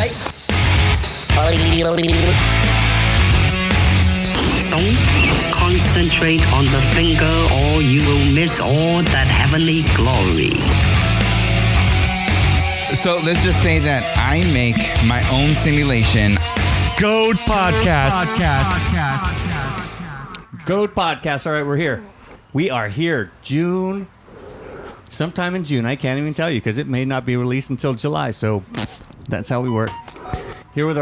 Yes. Don't concentrate on the finger or you will miss all that heavenly glory. So let's just say that I make my own simulation. GOAD Podcast. GOAD Podcast. All right, we're here. We are here sometime in June. I can't even tell you because it may not be released until July. So that's how we work. Here with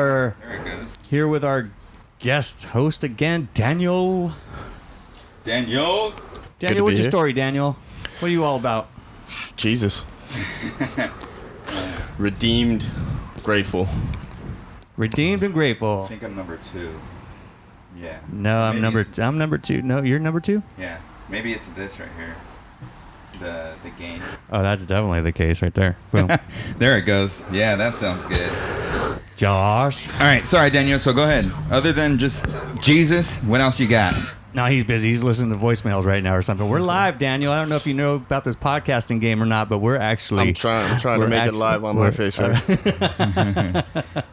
our guest host again, Daniel. Daniel, what's your story, Daniel? What are you all about? Jesus. Redeemed, grateful. Redeemed and grateful. I think I'm number 2. Yeah. No, I'm number 2. No, you're number 2? Yeah. Maybe it's this right here. The game. Oh, that's definitely the case right there. Boom. There it goes. Yeah, that sounds good. Josh. All right. Sorry, Daniel. So go ahead. Other than just Jesus, what else you got? No, he's busy. He's listening to voicemails right now or something. We're live, Daniel. I don't know if you know about this podcasting game or not, but we're actually... I'm trying to make it live on my Facebook.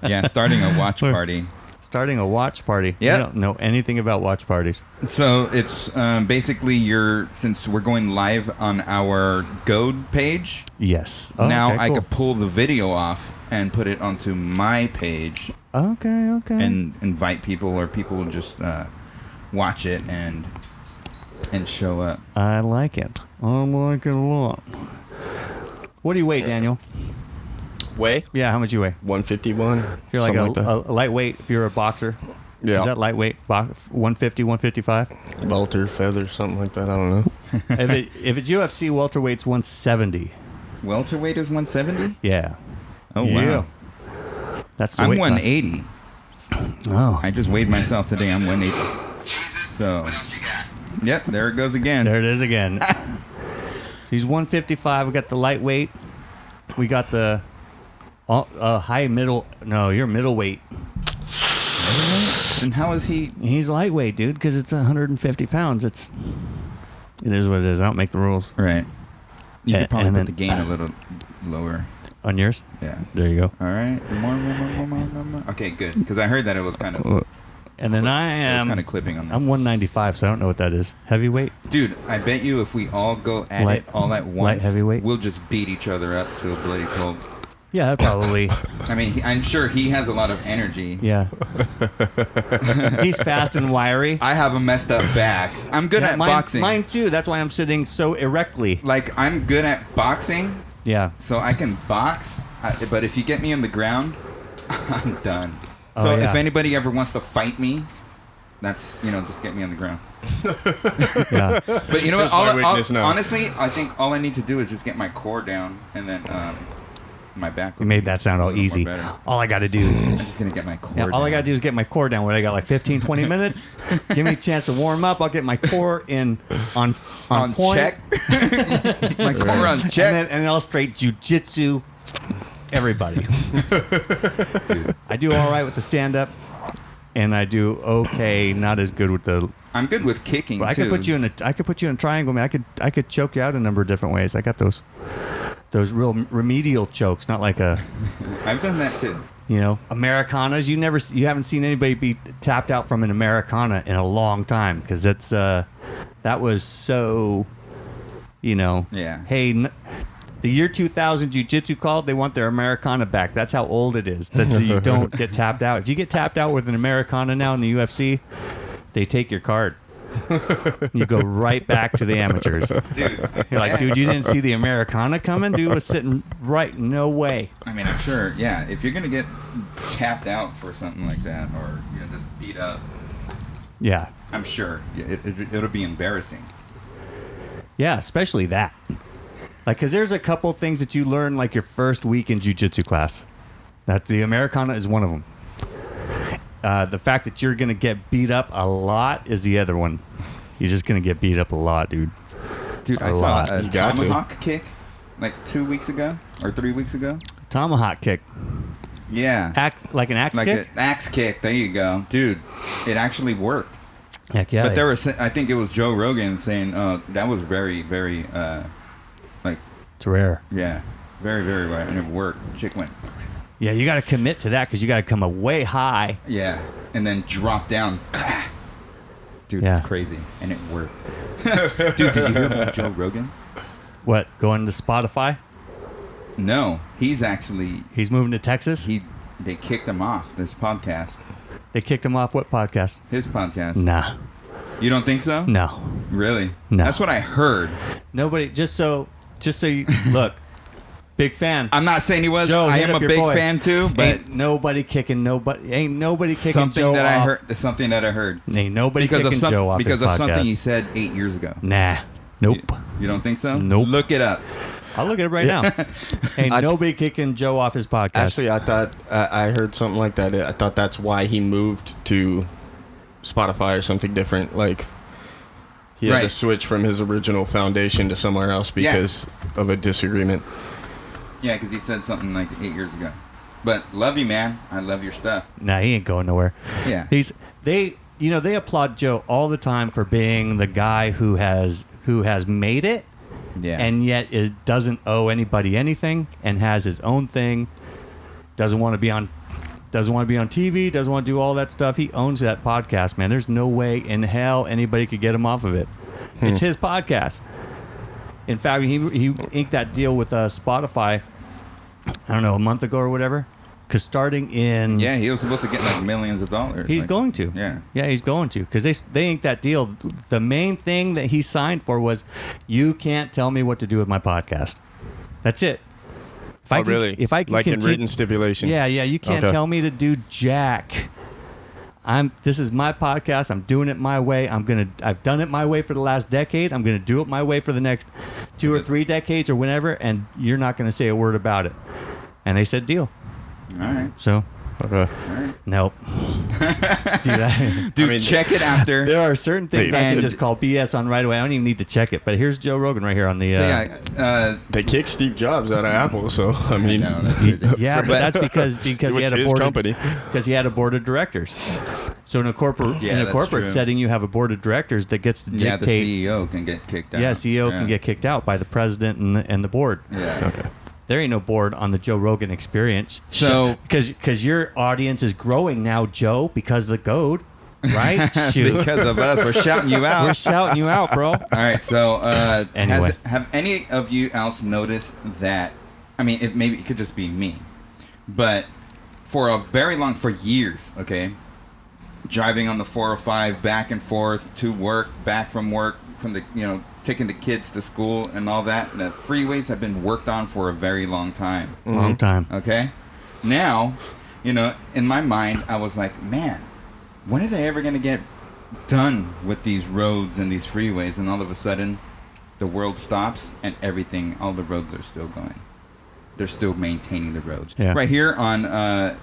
Yeah, starting a watch party. Starting a watch party. Yeah. I don't know anything about watch parties. So it's basically since we're going live on our GOAD page. Yes. Now okay, I cool. could pull the video off and put it onto my page. Okay. And invite people, or people will just watch it and show up. I like it. I like it a lot. What do you weigh, Daniel? Weigh? Yeah, how much you weigh? 151. You're like something a lightweight if you're a boxer. Yeah. Is that lightweight? 150, 155? Welter, feather, something like that. I don't know. If it's UFC, welterweight's 170. Welterweight is 170? Yeah. Oh, Yeah. wow. That's the I'm weight class. 180. Oh. I just weighed myself today. I'm 180. So, yep, there it goes again. There it is again. He's 155. We got the lightweight. We got the high middle. No, you're middleweight. And how is he? He's lightweight, dude, because it's 150 pounds. It is what it is. I don't make the rules. Right. You could probably and put then- the gain a little lower. On yours? Yeah. There you go. All right. More. Okay, good. Because I heard that it was kind of. And then I It was am. kind of clipping on that. I'm 195, so I don't know what that is. Heavyweight? Dude, I bet you if we all go at Light- it all at once, light heavyweight? we'll just beat each other up to a bloody pulp. Yeah, that probably. I mean, I'm sure he has a lot of energy. Yeah. He's fast and wiry. I have a messed up back. I'm good Yeah, at boxing. Mine too. That's why I'm sitting so erectly. Like, I'm good at boxing, Yeah. so I can box. But if you get me on the ground, I'm done. Oh, So yeah. if anybody ever wants to fight me, that's, just get me on the ground. Yeah. But you know what? That's my weakness now. Honestly, I think all I need to do is just get my core down, and then my back. You made that sound all easy. Better. All I got to do. I'm just gonna get my core. Yeah, all I down. got to do is get my core down. What I got, like 15, 20 minutes? Give me a chance to warm up. I'll get my core on point. check. My core on check. And then I'll straight jujitsu everybody. I do all right with the stand-up, and I do okay, not as good with the... I'm good with kicking. But I too. could put you in a triangle, man. I could choke you out a number of different ways. I got those real remedial chokes, not like a... I've done that too. Americanas. You haven't seen anybody be tapped out from an Americana in a long time, because that's that was so, Yeah. Hey, the year 2000 Jiu-Jitsu called. They want their Americana back. That's how old it is. That's you don't get tapped out. If you get tapped out with an Americana now in the UFC, they take your card. You go right back to the amateurs. Dude. You're like, dude, you didn't see the Americana coming? Dude was sitting right. No way. I mean, I'm sure. Yeah, if you're gonna get tapped out for something like that, or just beat up, Yeah. I'm sure it'll be embarrassing. Yeah, especially that. Like, because there's a couple things that you learn, like your first week in jiu-jitsu class. That the Americana is one of them. The fact that you're going to get beat up a lot is the other one. You're just going to get beat up a lot, dude. Dude, I A saw lot. a You got to. tomahawk kick like 2 weeks ago or 3 weeks ago. Tomahawk kick. Yeah. Like an axe Like kick? an axe kick. There you go. Dude, it actually worked. Heck yeah. But there was, I think it was Joe Rogan saying, that was very, very, It's rare. yeah, very, very rare. And it worked. Chick went. Yeah, you got to commit to that because you got to come a way high. Yeah, and then drop down. Dude, Yeah. it's crazy, and it worked. Dude, did you hear about Joe Rogan? What, going to Spotify? No, he's actually He's moving to Texas? they kicked him off this podcast. They kicked him off what podcast? His podcast. Nah. You don't think so? No. Really? No. That's what I heard. Nobody, just so you, look, big fan. I'm not saying he was. Joe, I hit am up a your big boy. fan too, but ain't nobody kicking Joe something that I off. heard. Something that I heard. Ain't nobody kicking Joe off because his of something podcast. he said 8 years ago. Nah. Nope. You don't think so? Nope. Look it up. I'll look at it right now. Ain't nobody kicking Joe off his podcast. Actually, I thought I heard something like that. I thought that's why he moved to Spotify or something different. Like he had to Right. switch from his original foundation to somewhere else because of a disagreement. Yeah, because he said something like 8 years ago. But love you, man. I love your stuff. Nah, he ain't going nowhere. Yeah. They applaud Joe all the time for being the guy who has made it, Yeah. and yet doesn't owe anybody anything and has his own thing. Doesn't want to be on TV. Doesn't want to do all that stuff. He owns that podcast, man. There's no way in hell anybody could get him off of it. It's his podcast. In fact, he inked that deal with Spotify. I don't know, a month ago or whatever. Because starting in Yeah, he was supposed to get like millions of dollars. He's like, going to. Yeah. He's going to. Because they inked that deal. The main thing that he signed for was, you can't tell me what to do with my podcast. That's it. If Really? If I can like in continue- written stipulation. Yeah, you can't Okay. tell me to do jack. This is my podcast. I'm doing it my way. I've done it my way for the last decade. I'm gonna do it my way for the next 2 or 3 decades or whenever, and you're not gonna say a word about it. And they said deal. All right. So Okay. All right. nope. Do that. Dude, I mean- check it after. There are certain things I And- can just call BS on right away. I don't even need to check it. But here's Joe Rogan right here on the. So, yeah, They kicked Steve Jobs out of Apple, so I mean, know, that's crazy. yeah, but that's because it he was had a his board company. because he had a board of directors. So in a corporate Yeah, that's corporate true. setting, you have a board of directors that gets to yeah, the dictate. CEO can get kicked out. Yeah, CEO can get kicked out by the president and the board. Yeah. Okay. There ain't no board on the Joe Rogan Experience. So- because your audience is growing now, Joe, because of GOAD, right? Shoot. Because of us, we're shouting you out. We're shouting you out, bro. All right, so Anyway. have any of you else noticed that? I mean, maybe it could just be me, but for years, okay, driving on the 405 back and forth to work, back from work, from the taking the kids to school and all that. The freeways have been worked on for a very long time. Long time. Okay, now, in my mind, I was like, man, when are they ever going to get done with these roads and these freeways? And all of a sudden, the world stops and all the roads are still going. They're still maintaining the roads. Yeah. Right here on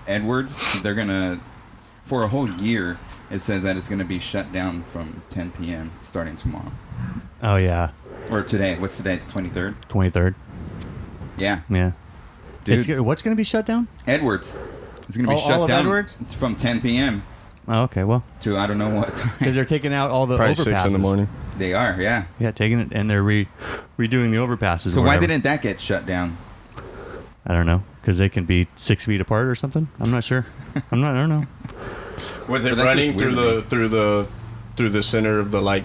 Edwards, they're going to, for a whole year, it says that it's going to be shut down from 10 p.m. starting tomorrow. Oh yeah, Or today. What's today? The 23rd? 23rd. Yeah. Yeah. Dude, What's going to be shut down? Edwards. It's going to be All shut of down Edwards? from 10 p.m. Oh, okay, well, to I don't know what time. because they're taking out all the probably overpasses. 6 in the morning. They are, yeah. Yeah, taking it, and they're redoing the overpasses. So or why whatever. didn't that get shut down? I don't know, because they can be 6 feet apart or something. I'm not sure. I don't know. Was it But that's running just weird through the center of the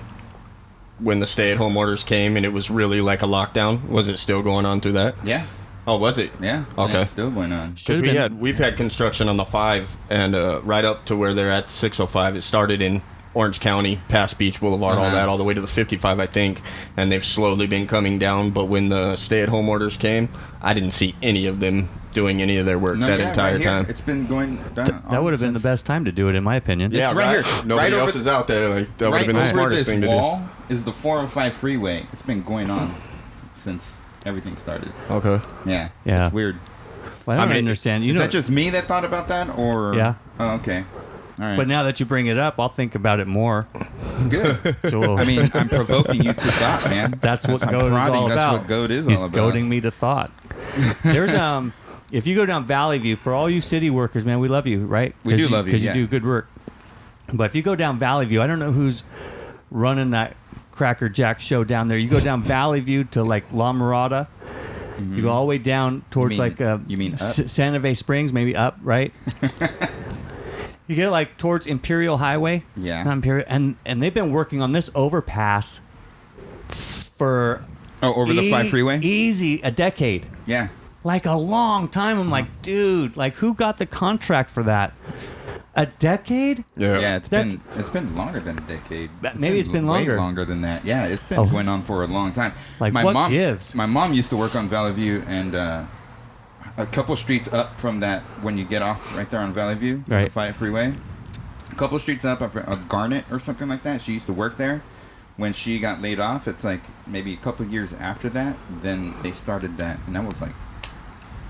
when the stay-at-home orders came and it was really like a lockdown? Was it still going on through that? Yeah. Oh, was it? Yeah. Okay. Yeah, it's still going on. Because Should've we've had construction on the 5 and right up to where they're at 605. It started in Orange County, past Beach Boulevard, all Uh-huh. that, all the way to the 55, I think. And they've slowly been coming down. But when the stay-at-home orders came, I didn't see any of them doing any of their work that yeah, entire right here. time. It's been going down. That would have been the best time to do it, in my opinion. Yeah, It's right here. Nobody Right else over- is out there. That would have been the over smartest this thing to do. wall is the 405 freeway. It's been going on since everything started. Okay. Yeah. Yeah. It's weird. Well, I don't I mean, understand. Is that just me that thought about that, or? Yeah. Oh, okay. All right. But now that you bring it up, I'll think about it more. Good. So I mean, I'm provoking you to thought, man. that's what I'm GOAD is prodding. all about. That's what GOAD is He's all about. goading me to thought. There's if you go down Valley View, for all you city workers, man, we love you, right? We do love you, because yeah. you do good work. But if you go down Valley View, I don't know who's running that Cracker Jack show down there. You go down Valley View to La Mirada, You go all the way down towards you mean up? Santa Fe Springs, maybe up, right? You get like towards Imperial Highway. Yeah. Not Imperial, and they've been working on this overpass for over the 5 freeway? Easy a decade. Yeah. Like a long time. I'm like, dude, like who got the contract for that? A decade? Yeah, it's been longer than a decade. Maybe it's been longer. Way longer than that. Yeah, it's been going on for a long time. Like my what mom gives? My mom used to work on Valley View, and a couple streets up from that, when you get off right there on Valley View, right, the 5 freeway, a couple streets up Garnet or something like that. She used to work there. When she got laid off, it's like maybe a couple years after that, then they started that, and that was like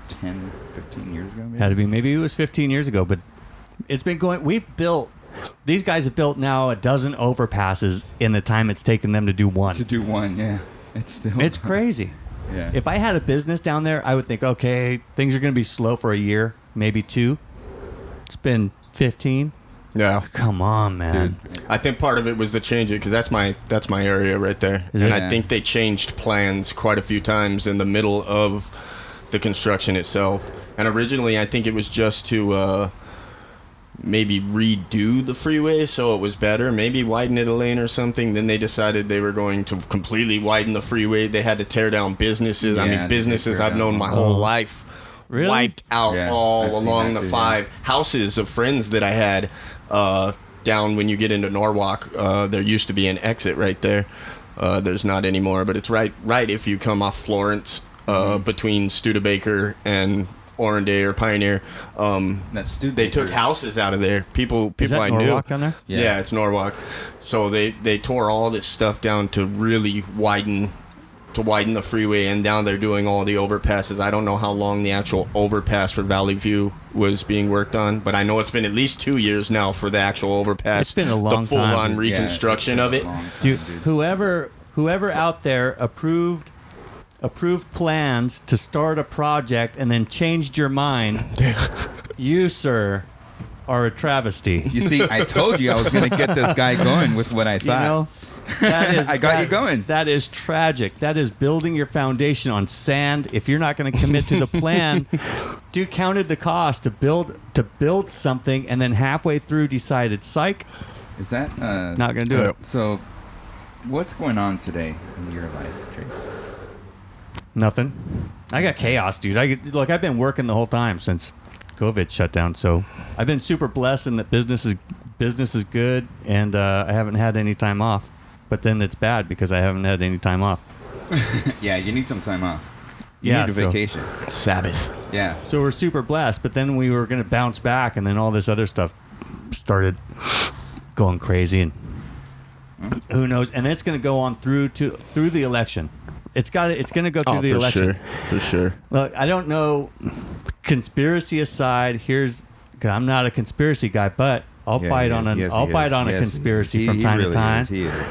10, 15 years ago. Maybe? Had to be. Maybe it was 15 years ago, but it's been going. These guys have built now a dozen overpasses in the time it's taken them to do one. Yeah. It's crazy. Yeah. If I had a business down there, I would think, okay, things are going to be slow for a year, maybe 2. It's been 15. Yeah. Come on, man. Dude. I think part of it was the change it, because that's my area right there. Is and it? I think they changed plans quite a few times in the middle of the construction itself. And originally, I think it was just to maybe redo the freeway so it was better, maybe widen it a lane or something. Then they decided they were going to completely widen the freeway. They had to tear down businesses. I mean, businesses I've known my whole life. Really? Wiped out Yeah, all I've seen along that the too, 5 houses of friends that I had down when you get into Norwalk. There used to be an exit right there. There's not anymore, but it's right if you come off Florence between Studebaker and Oranday or Pioneer. That's Studebaker. They took houses out of there. People Is that I Norwalk knew. down there? Yeah, it's Norwalk. So they tore all this stuff down to really widen the freeway, and down there doing all the overpasses. I don't know how long the actual overpass for Valley View was being worked on, but I know it's been at least 2 years now for the actual overpass. It's been a long the full-on time. reconstruction of it. Dude, whoever out there approved plans to start a project and then changed your mind, you, sir, are a travesty. You see, I told you I was going to get this guy going with what I thought. You know, that is, I got you going. That is tragic. That is building your foundation on sand. If you're not going to commit to the plan, dude counted the cost to build something, and then halfway through decided, psych, Is that not going to do it. So, what's going on today in your life, Trey? Nothing. I got chaos, dude. I've been working the whole time since COVID shut down, so I've been super blessed in that business is good, and I haven't had any time off. But then it's bad because I haven't had any time off. Yeah, you need some time off. You Yeah, need a so- vacation. Sabbath. Yeah. So we're super blessed, but then we were going to bounce back, and then all this other stuff started going crazy, and who knows? And it's going to go on through the election. It's going to go through the election. For sure. Look, I don't know. Conspiracy aside, cause I'm not a conspiracy guy, but I'll bite on a conspiracy from time to time. He is.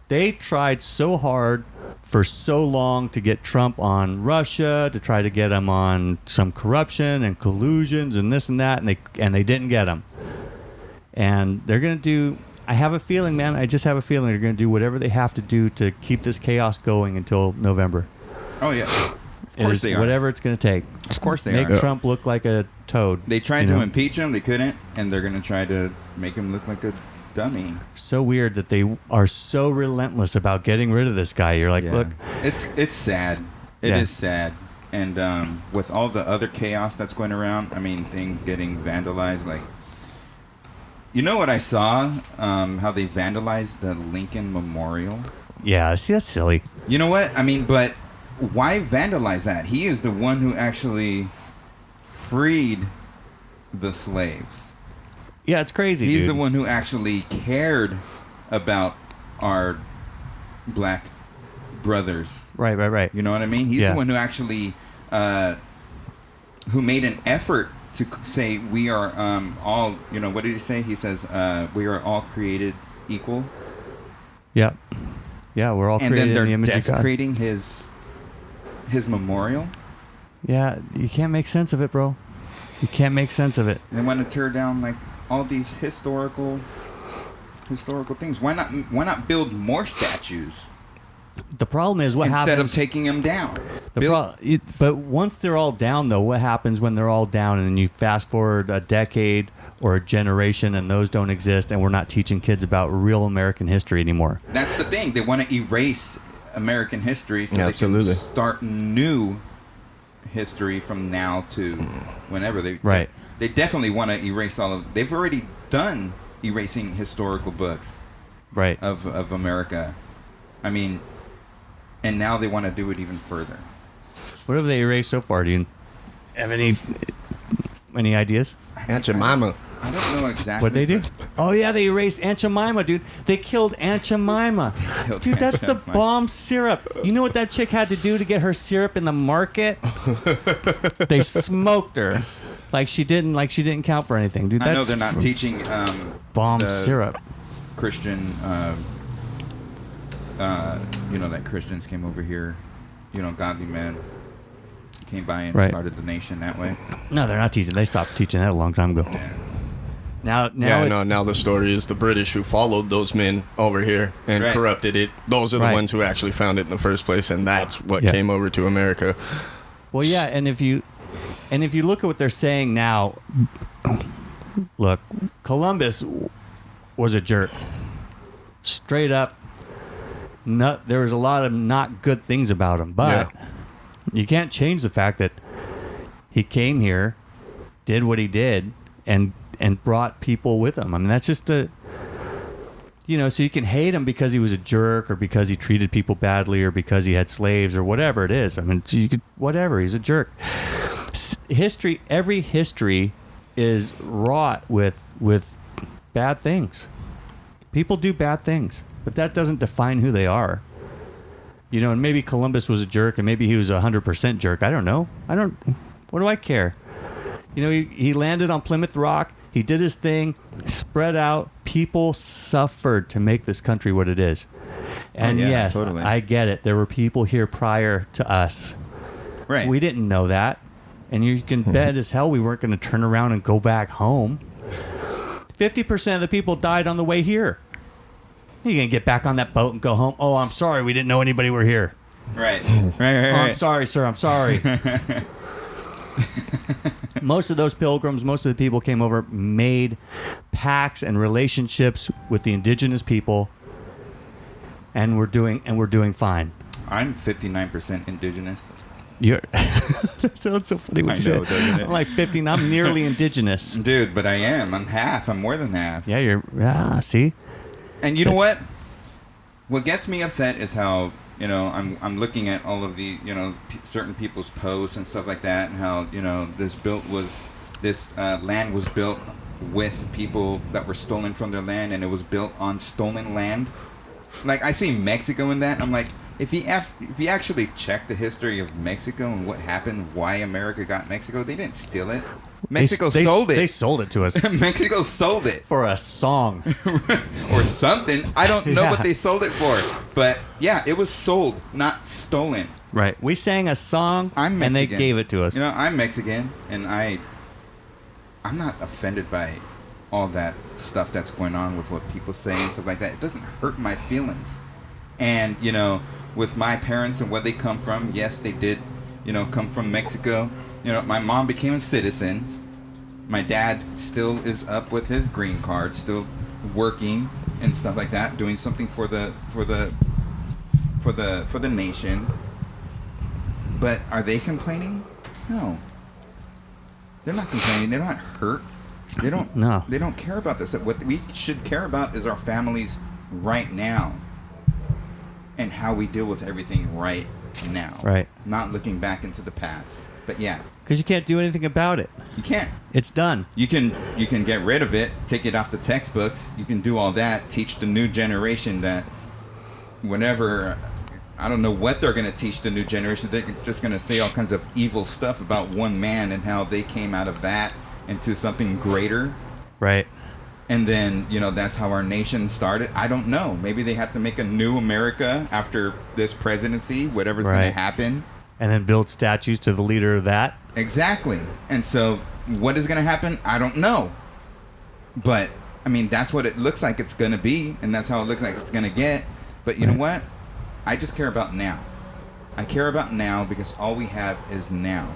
They tried so hard for so long to get Trump on Russia, to try to get him on some corruption and collusions and this and that, and they didn't get him. And they're going to do. I have a feeling, man. I just have a feeling they're going to do whatever they have to do to keep this chaos going until November. Oh yeah. Of course they are. Whatever it's going to take. Of course they Make are. Trump look like a toad. They tried you to know? impeach him. They couldn't, and they're going to try to make him look like a dummy. So weird that they are so relentless about getting rid of this guy. You're like, Yeah. look, It's sad. It is sad. And with all the other chaos that's going around, I mean, things getting vandalized. Like, you know what I saw? How they vandalized the Lincoln Memorial. yeah, see, that's silly. You know what? I mean, but why vandalize that? He is the one who actually freed the slaves. Yeah, it's crazy. He's dude. the one who actually cared about our black brothers. Right. You know what I mean? He's Yeah. the one who actually, who made an effort to say we are all. You know, what did he say? He says we are all created equal. Yeah, we're all And created then they're in the image of God. desecrating his memorial. Yeah, you can't make sense of it, bro. You can't make sense of it. They want to tear down like all these historical things. Why not build more statues? The problem is what instead happens of taking them down. but once they're all down, though, what happens when they're all down and you fast forward a decade or a generation and those don't exist and we're not teaching kids about real American history anymore? That's the thing. They want to erase American history so Absolutely. they can start new history from now to whenever they. Right. They definitely want to erase all of. They've already done erasing historical books Right. of America. I mean, and now they want to do it even further. What have they erased so far? Do you have any ideas? Aunt Jemima. I don't know exactly. What they do? Oh yeah, they erased Aunt Jemima, dude. They killed Aunt Jemima. killed Dude, Aunt that's the Jemima. bomb syrup. You know what that chick had to do to get her syrup in the market? They smoked her. Like she didn't count for anything, dude. I That's know they're not teaching bomb the syrup. Christian. That Christians came over here. Godly men came by and Right. started the nation that way. No, they're not teaching. They stopped teaching that a long time ago. Yeah. Now Now the story is the British who followed those men over here and Right. corrupted it. Those are the Right. ones who actually found it in the first place, and that's what Yeah. came over to America. Well, yeah, and if you look at what they're saying now, look, Columbus was a jerk. Straight up, there was a lot of not good things about him, but you can't change the fact that he came here, did what he did, and brought people with him. I mean, that's just so you can hate him because he was a jerk or because he treated people badly or because he had slaves or whatever it is. I mean, whatever, he's a jerk. Every history is wrought with bad things. People do bad things, but that doesn't define who they are. And maybe Columbus was a jerk and maybe he was 100% jerk. I don't know. What do I care? He landed on Plymouth Rock. He did his thing, spread out. People suffered to make this country what it is. And yeah, yes, totally. I get it. There were people here prior to us. Right. We didn't know that. And you can bet as hell we weren't going to turn around and go back home. 50% of the people died on the way here. You going to get back on that boat and go home? Oh, I'm sorry. We didn't know anybody were here. Right. Oh, I'm sorry, sir. I'm sorry. Most of those pilgrims, most of the people came over, made pacts and relationships with the indigenous people, and we're doing fine. I'm 59% indigenous. You're that sounds so funny when I you say know, it. doesn't it? I'm like 50. I'm nearly indigenous. Dude, but I am. I'm half. I'm more than half. Yeah, see? And you know It's- what? What gets me upset is how I'm looking at all of the certain people's posts and stuff like that, and how this land was built with people that were stolen from their land, and it was built on stolen land. Like I see Mexico in that, I'm like, if you actually check the history of Mexico and what happened, why America got Mexico, they didn't steal it. Mexico sold it. They sold it to us Mexico sold it. for a song. Or something. I don't know Yeah. what they sold it for. But yeah, it was sold, not stolen. Right. We sang a song I'm and they Mexican. gave it to us. I'm Mexican, and I'm not offended by all that stuff that's going on with what people say and stuff like that. It doesn't hurt my feelings. And, with my parents and where they come from, yes, they did, come from Mexico. My mom became a citizen. My dad still is up with his green card, still working and stuff like that, doing something for the nation. But are they complaining? No. They're not complaining. They're not hurt. They don't. No. They don't care about this. What we should care about is our families right now, and how we deal with everything right now. Right. Not looking back into the past. But yeah, Because you can't do anything about it. you can't. It's done. You can get rid of it, take it off the textbooks. You can do all that. Teach the new generation that whenever, I don't know what they're going to teach the new generation. They're just going to say all kinds of evil stuff about one man and how they came out of that into something greater. Right. And then, that's how our nation started. I don't know. Maybe they have to make a new America after this presidency, whatever's going Right. to happen. And then build statues to the leader of that. Exactly. And so what is going to happen? I don't know. But, I mean, that's what it looks like it's going to be. And that's how it looks like it's going to get. But you know what? I just care about now. I care about now because all we have is now.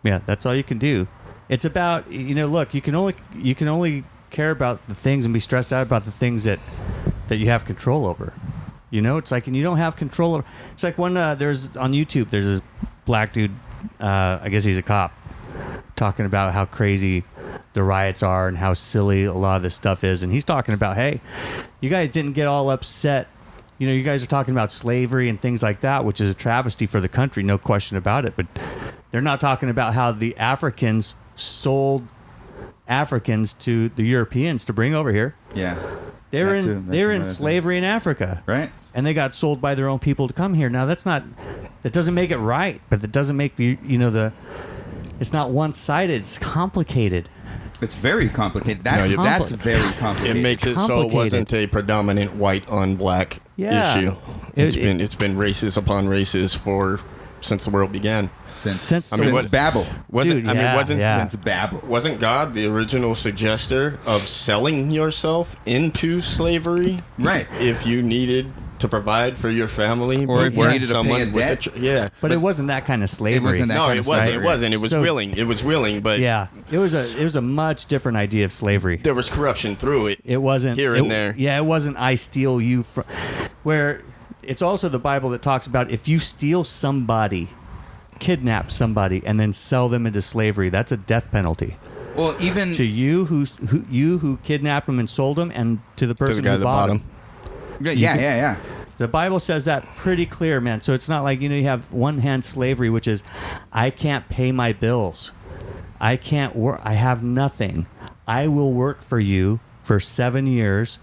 Yeah, that's all you can do. It's about, look, you can only care about the things and be stressed out about the things that you have control over. It's like, and you don't have control over. It's like when there's on YouTube, there's this black dude, I guess he's a cop, talking about how crazy the riots are and how silly a lot of this stuff is. And he's talking about, hey, you guys didn't get all upset. You guys are talking about slavery and things like that, which is a travesty for the country, no question about it. But they're not talking about how the Africans sold Africans to the Europeans to bring over here. Yeah. They're in slavery in Africa. Right. And they got sold by their own people to come here. Now that doesn't make it right, but that doesn't make it's not one-sided. It's complicated. It's very complicated. That's very complicated. It makes it so it wasn't a predominant white on black issue. It's been races upon races since the world began. Since what- Babel. Since Babel. Wasn't God the original suggester of selling yourself into slavery? Right. If you needed to provide for your family, or if you needed to pay a with debt. But it wasn't that kind of slavery. It wasn't that No, kind it of wasn't. slavery. It wasn't. It was So- willing. It was willing, but Yeah, it was a much different idea of slavery. there was corruption through it. It wasn't here and there. Yeah, it wasn't. I steal you from. Where it's also the Bible that talks about if you steal somebody, kidnap somebody, and then sell them into slavery, that's a death penalty. Well, even To you who kidnapped them and sold them, and to the To person the guy who that bought bought them. him. yeah. The Bible says that pretty clear, man. So it's not like, you have one hand slavery, which is, I can't pay my bills. I can't work. I have I will work for you for 7 years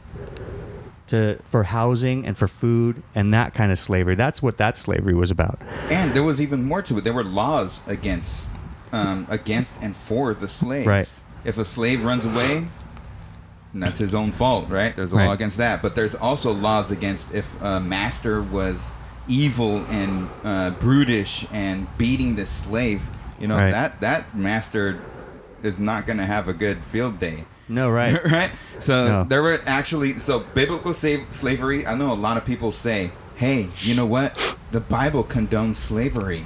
for housing and for food and that kind of slavery. That's what that slavery was about. And there was even more to it. There were laws against and for the slaves. Right. If a slave runs away, and that's his own fault, right? There's a Right. law against that. But there's also laws against if a master was evil and brutish and beating the slave. Right. that master is not going to have a good field day. No, right. Right? So No. there were biblical slavery. I know a lot of people say, hey, you know what? The Bible condones slavery.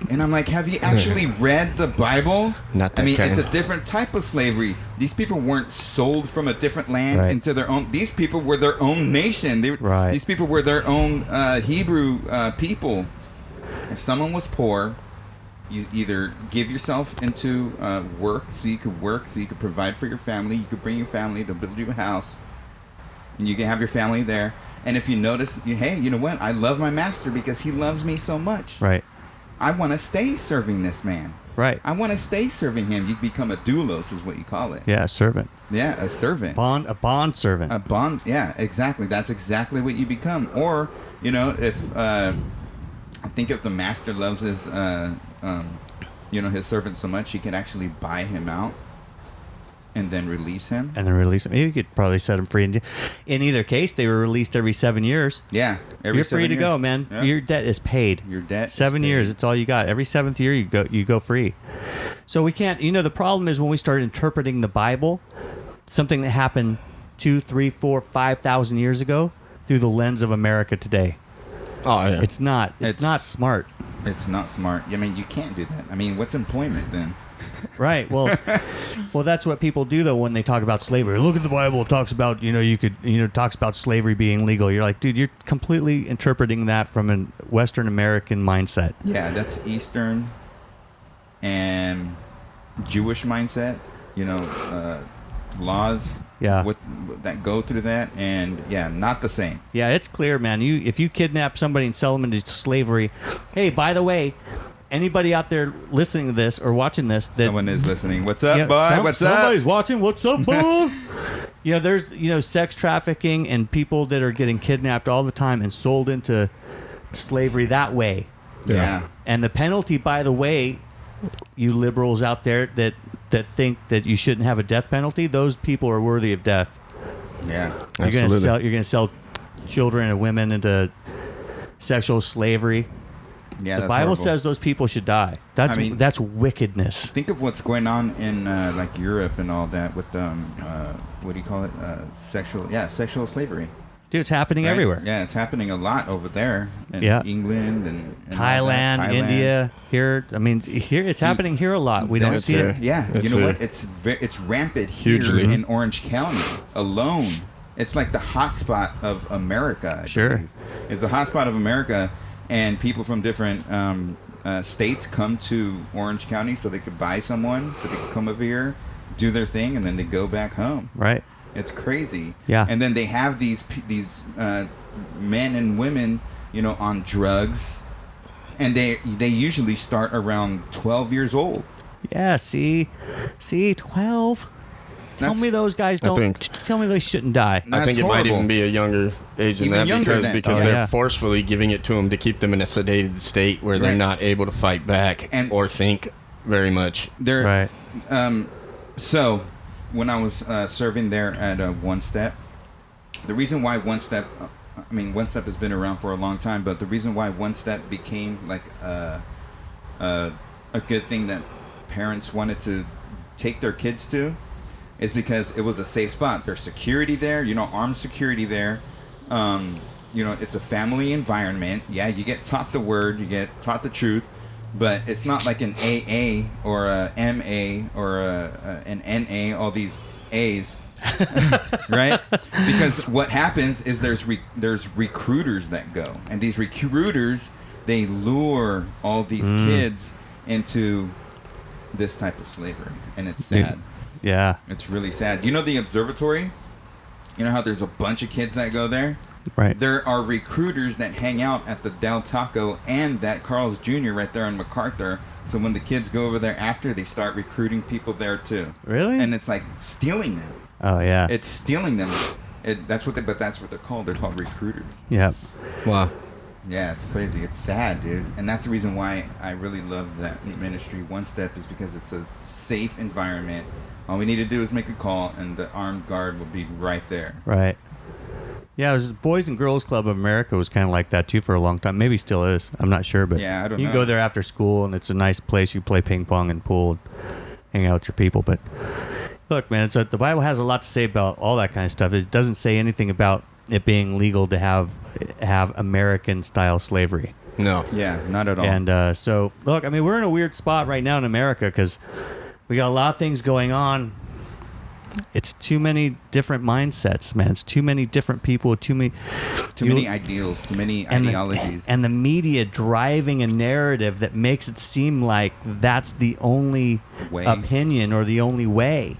And I'm like, have you actually read the Bible? Not that I mean, kind. it's a different type of slavery. These people weren't sold from a different land Right. into their own. These people were their own nation. Right. These people were their own Hebrew people. If someone was poor, you either give yourself into work, so you could provide for your family. You could bring your family. They'll build you a house, and you can have your family there. And if you notice, hey, you know what? I love my master because he loves me so much. Right. I want to stay serving this man. Right. I want to stay serving him. You become a doulos, is what you call it. Yeah, a servant. Yeah, a servant. A bond servant. A bond. Yeah, exactly. That's exactly what you become. Or, if I think if the master loves his servant so much, he could actually buy him out and then release him. And then release him. You could probably set him free. In either case, they were released every 7 years. Yeah, You're free to go, man. Yeah. Your debt is paid. Your debt is 7 years. paid. It's all you got. Every 7th year, you go free. So we can't. The problem is when we start interpreting the Bible, something that happened 2, 3, 4, 5,000 years ago, through the lens of America today. Oh yeah. It's not. It's not smart. It's not smart. I mean, you can't do that. I mean, what's employment then? Right. Well, that's what people do though when they talk about slavery. Look at the Bible. It talks about talks about slavery being legal. You're like, dude, you're completely interpreting that from a Western American mindset. Yeah, that's Eastern and Jewish mindset. Laws. Yeah. That go through that, and yeah, not the same. Yeah, it's clear, man. If you kidnap somebody and sell them into slavery, hey, by the way, anybody out there listening to this or watching this, that Someone is listening. What's up, Yeah, boy? What's up? Somebody's watching. What's up, boy? There's sex trafficking and people that are getting kidnapped all the time and sold into slavery that way. Yeah. And the penalty, by the way, you liberals out there that think that you shouldn't have a death penalty, those people are worthy of death. Yeah. You're gonna sell children and women into sexual slavery. Yeah. The that's Bible horrible. says those people should die. That's wickedness. Think of what's going on in like Europe and all that with what do you call it? Sexual slavery. Dude, it's happening right? everywhere. Yeah, it's happening a lot over there in Yeah. England and all that. Thailand, India, here. I mean, here it's happening here a lot. We don't That's see it. Yeah, That's you know what? it. It's rampant here Hugely. in Orange County alone. It's like the hotspot of America. I Sure. believe. It's the hotspot of America, and people from different states come to Orange County so they could buy someone, so they could come over here, do their thing, and then they go back home. Right. It's crazy. Yeah. And then they have these men and women, you know, on drugs, and they usually start around 12 years old. Yeah. See, 12. Tell That's- me those guys I don't. think- Tell me they shouldn't die. No. I think That's it might horrible. even be a younger age than Even that younger than- because Oh, they're yeah. forcefully giving it to them to keep them in a sedated state where they're Right. not able to fight back And- or think very much. They're Right. So, when I was serving there at One Step, the reason why One Step, One Step has been around for a long time, but the reason why One Step became like a good thing that parents wanted to take their kids to is because it was a safe spot. There's security there, you know, armed security there. You know, it's a family environment. Yeah, you get taught the word, you get taught the truth, but it's not like an AA or a MA or an NA, all these A's, right? Because what happens is there's recruiters that go, and these recruiters, they lure all these kids into this type of slavery, and it's sad. Yeah. It's really sad. You know the observatory? You know how there's a bunch of kids that go there? Right. There are recruiters that hang out at the Del Taco and that Carl's Jr. right there in MacArthur. So when the kids go over there after, they start recruiting people there too. Really? And it's like stealing them. Oh yeah. It's stealing them. That's what they're called. They're called recruiters. Yeah. Wow. Yeah, it's crazy. It's sad, dude. And that's the reason why I really love that ministry, One Step, is because it's a safe environment. All we need to do is make a call, and the armed guard will be right there. Right. Yeah, it was Boys and Girls Club of America was kind of like that too for a long time. Maybe still is. I'm not sure, but Yeah, I don't you know. can go there after school, and it's a nice place. You play ping pong and pool, and hang out with your people. But look, man, the Bible has a lot to say about all that kind of stuff. It doesn't say anything about it being legal to have American style slavery. No. Yeah, not at all. And so, look, I mean, we're in a weird spot right now in America because we got a lot of things going on. It's too many different mindsets, man. It's too many different people, too many ideals, too many and ideologies. and the media driving a narrative that makes it seem like that's the only Way. opinion or the only way.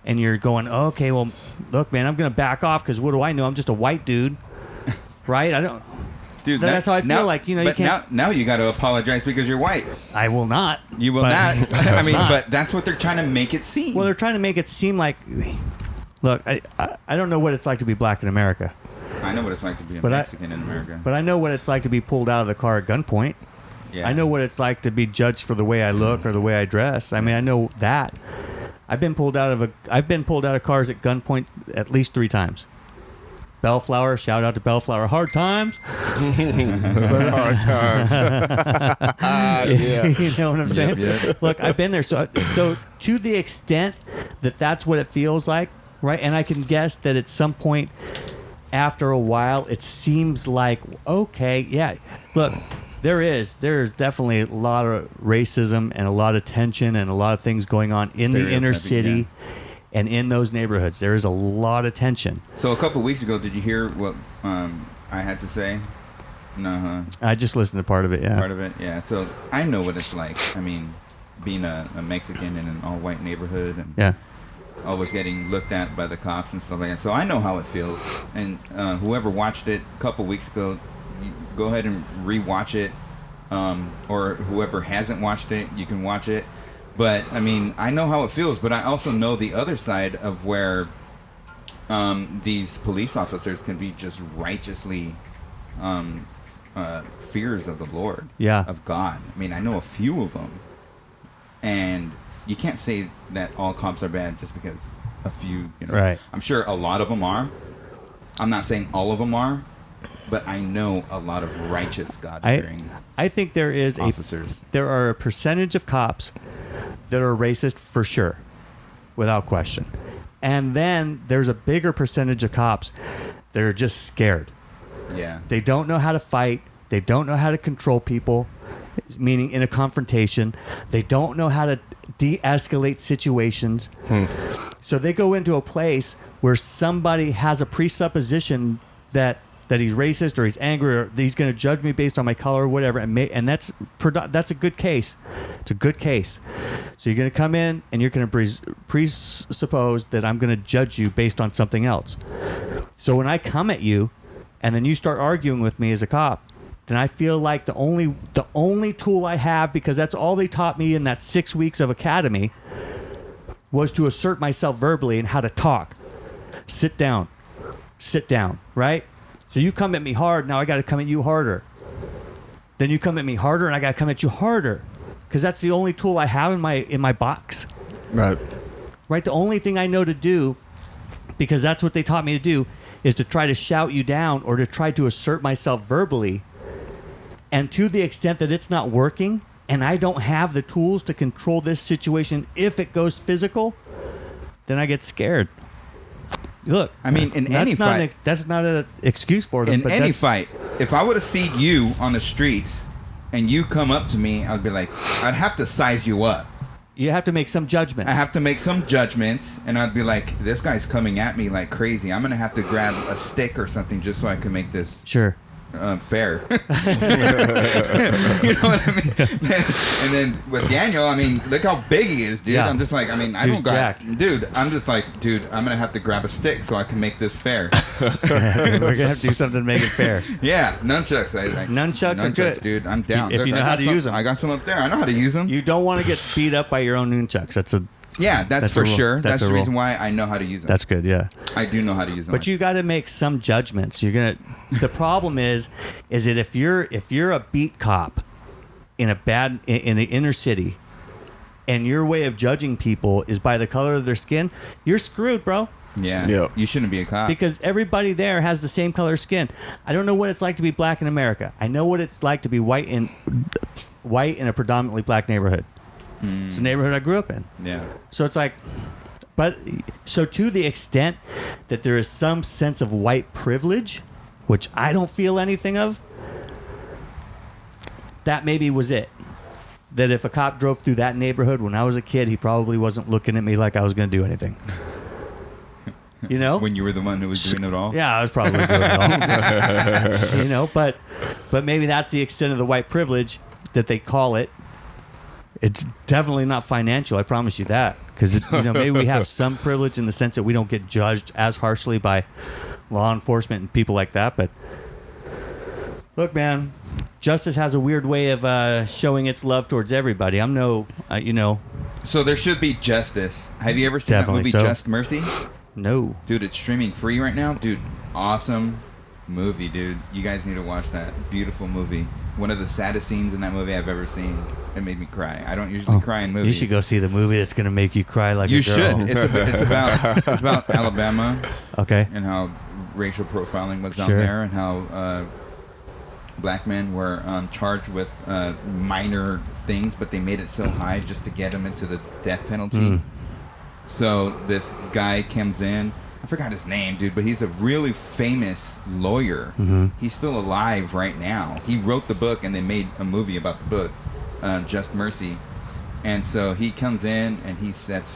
And you're going, okay, well, look, man, I'm going to back off because what do I know? I'm just a white dude, right? I don't. Dude, That's how I feel like, you know, you but can't- now you got to apologize because you're white. I will not. You will But- not. I mean, not. but that's what they're trying to make it seem. Well, they're trying to make it seem like, look, I don't know what it's like to be black in America, I know what it's like to be a But Mexican in America. but I know what it's like to be pulled out of the car at gunpoint. Yeah. I know what it's like to be judged for the way I look or the way I dress. I mean, I know that. I've been pulled out of cars at gunpoint at least 3 times. Bellflower, shout out to Bellflower. Hard times. Hard times. Yeah. You know what I'm saying? yep. Look, I've been there. So to the extent that that's what it feels like, right? And I can guess that at some point after a while, it seems like, okay, yeah. Look, there's definitely a lot of racism and a lot of tension and a lot of things going on in the inner Stereotyping, city and in those neighborhoods. There is a lot of tension. So a couple of weeks ago, did you hear what I had to say? No, huh? I just listened to part of it, yeah. Part of it, yeah. So I know what it's like. I mean, being a Mexican in an all-white neighborhood and Yeah. always getting looked at by the cops and stuff like that. So I know how it feels. And whoever watched it a couple weeks ago, you go ahead and rewatch it. Or whoever hasn't watched it, you can watch it. But I mean, I know how it feels. But I also know the other side of where these police officers can be just righteously fears of the Lord, Yeah. of God. I mean, I know a few of them, and you can't say that all cops are bad just because a few. You know, Right. I'm sure a lot of them are. I'm not saying all of them are, but I know a lot of righteous, God-fearing I think there officers. there are a percentage of cops that are racist for sure, without question. And then there's a bigger percentage of cops They're just scared. Yeah. They don't know how to fight. They don't know how to control people, meaning in a confrontation. They don't know how to de-escalate situations. So they go into a place where somebody has a presupposition that he's racist or he's angry or he's going to judge me based on my color or whatever, and that's a good case. It's a good case. So you're going to come in and you're going to presuppose that I'm going to judge you based on something else. So when I come at you, and then you start arguing with me as a cop, then I feel like the only tool I have, because that's all they taught me in that 6 weeks of academy, was to assert myself verbally and how to talk. Sit down, right? So you come at me hard, now I got to come at you harder. Then you come at me harder, and I got to come at you harder, because that's the only tool I have in my box. Right. Right. The only thing I know to do, because that's what they taught me to do, is to try to shout you down or to try to assert myself verbally. And to the extent that it's not working and I don't have the tools to control this situation if it goes physical, then I get scared. Look, I mean, in any fight. That's not an excuse for them. In any fight, if I would have seen you on the streets and you come up to me, I'd be like, I'd have to size you up. You have to make some judgments. I have to make some judgments, and I'd be like, this guy's coming at me like crazy. I'm going to have to grab a stick or something just so I can make this Sure. Fair. You know what I mean? And then with Daniel, I mean, look how big he is, dude. Yeah. I'm just like, I mean, I Dude's don't got, jacked. dude. I'm just like, dude, I'm gonna have to grab a stick so I can make this fair. We're gonna have to do something to make it fair. Yeah, nunchucks. Nunchucks are good, dude. I'm down. If you know how to use them. I got some up there. I know how to use them. You don't want to get beat up by your own nunchucks. That's for a rule. sure. That's a the rule. reason why I know how to use them. That's good. Yeah. I do know how to use them. But you got to make some judgments. The problem is that if you're a beat cop in the inner city, and your way of judging people is by the color of their skin, you're screwed, bro. Yeah. Yep. You shouldn't be a cop. Because everybody there has the same color skin. I don't know what it's like to be black in America. I know what it's like to be white in a predominantly black neighborhood. It's a neighborhood I grew up in. Yeah. So it's like, so to the extent that there is some sense of white privilege, which I don't feel anything of, that maybe was it. That if a cop drove through that neighborhood when I was a kid, he probably wasn't looking at me like I was going to do anything. You know? When you were the one who was doing it all? Yeah, I was probably doing it all. But maybe that's the extent of the white privilege that they call it. It's definitely not financial, I promise you that. Because maybe we have some privilege in the sense that we don't get judged as harshly by law enforcement and people like that. But look, man, justice has a weird way of showing its love towards everybody. I'm So there should be justice. Have you ever seen Definitely that movie so. Just Mercy? No. Dude, it's streaming free right now. Dude, awesome movie, dude. You guys need to watch that. Beautiful movie. One of the saddest scenes in that movie I've ever seen. It made me cry. I don't usually cry in movies. You should go see the movie that's going to make you cry like You a girl. should. It's about Alabama. Okay. And how racial profiling was down Sure. there, and how black men were charged with minor things, but they made it so high just to get them into the death penalty. So this guy comes in. I forgot his name, dude, but he's a really famous lawyer. He's still alive right now. He wrote the book, and they made a movie about the book, Just Mercy. And so he comes in, and he set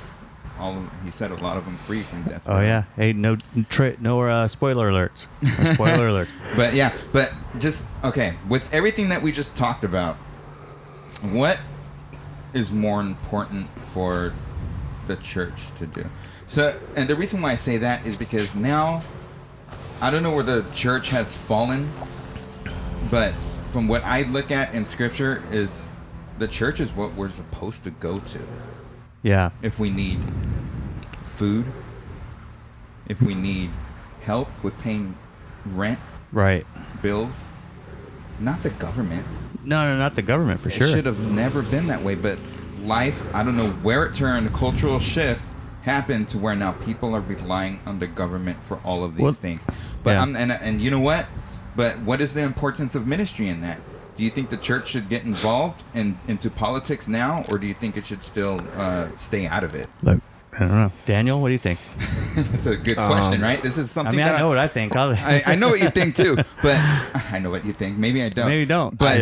a lot of them free from death. Oh yeah. Hey, no spoiler alerts. No spoiler alerts. But just okay. With everything that we just talked about, what is more important for the church to do? So, and the reason why I say that is because now, I don't know where the church has fallen, but from what I look at in Scripture, is the church is what we're supposed to go to. Yeah. If we need food, if we need help with paying rent, Right. bills, not the government. No, not the government for sure. It should have never been that way, but life, I don't know where it turned, a cultural shift happened to where now people are relying on the government for all of these things. But yeah. and you know what? But what is the importance of ministry in that? Do you think the church should get involved into politics now, or do you think it should still stay out of it? Look, I don't know. Daniel, what do you think? That's a good question, right? This is I something mean, that I know what I think. I know what you think too, but I know what you think. Maybe I don't. Maybe you don't. But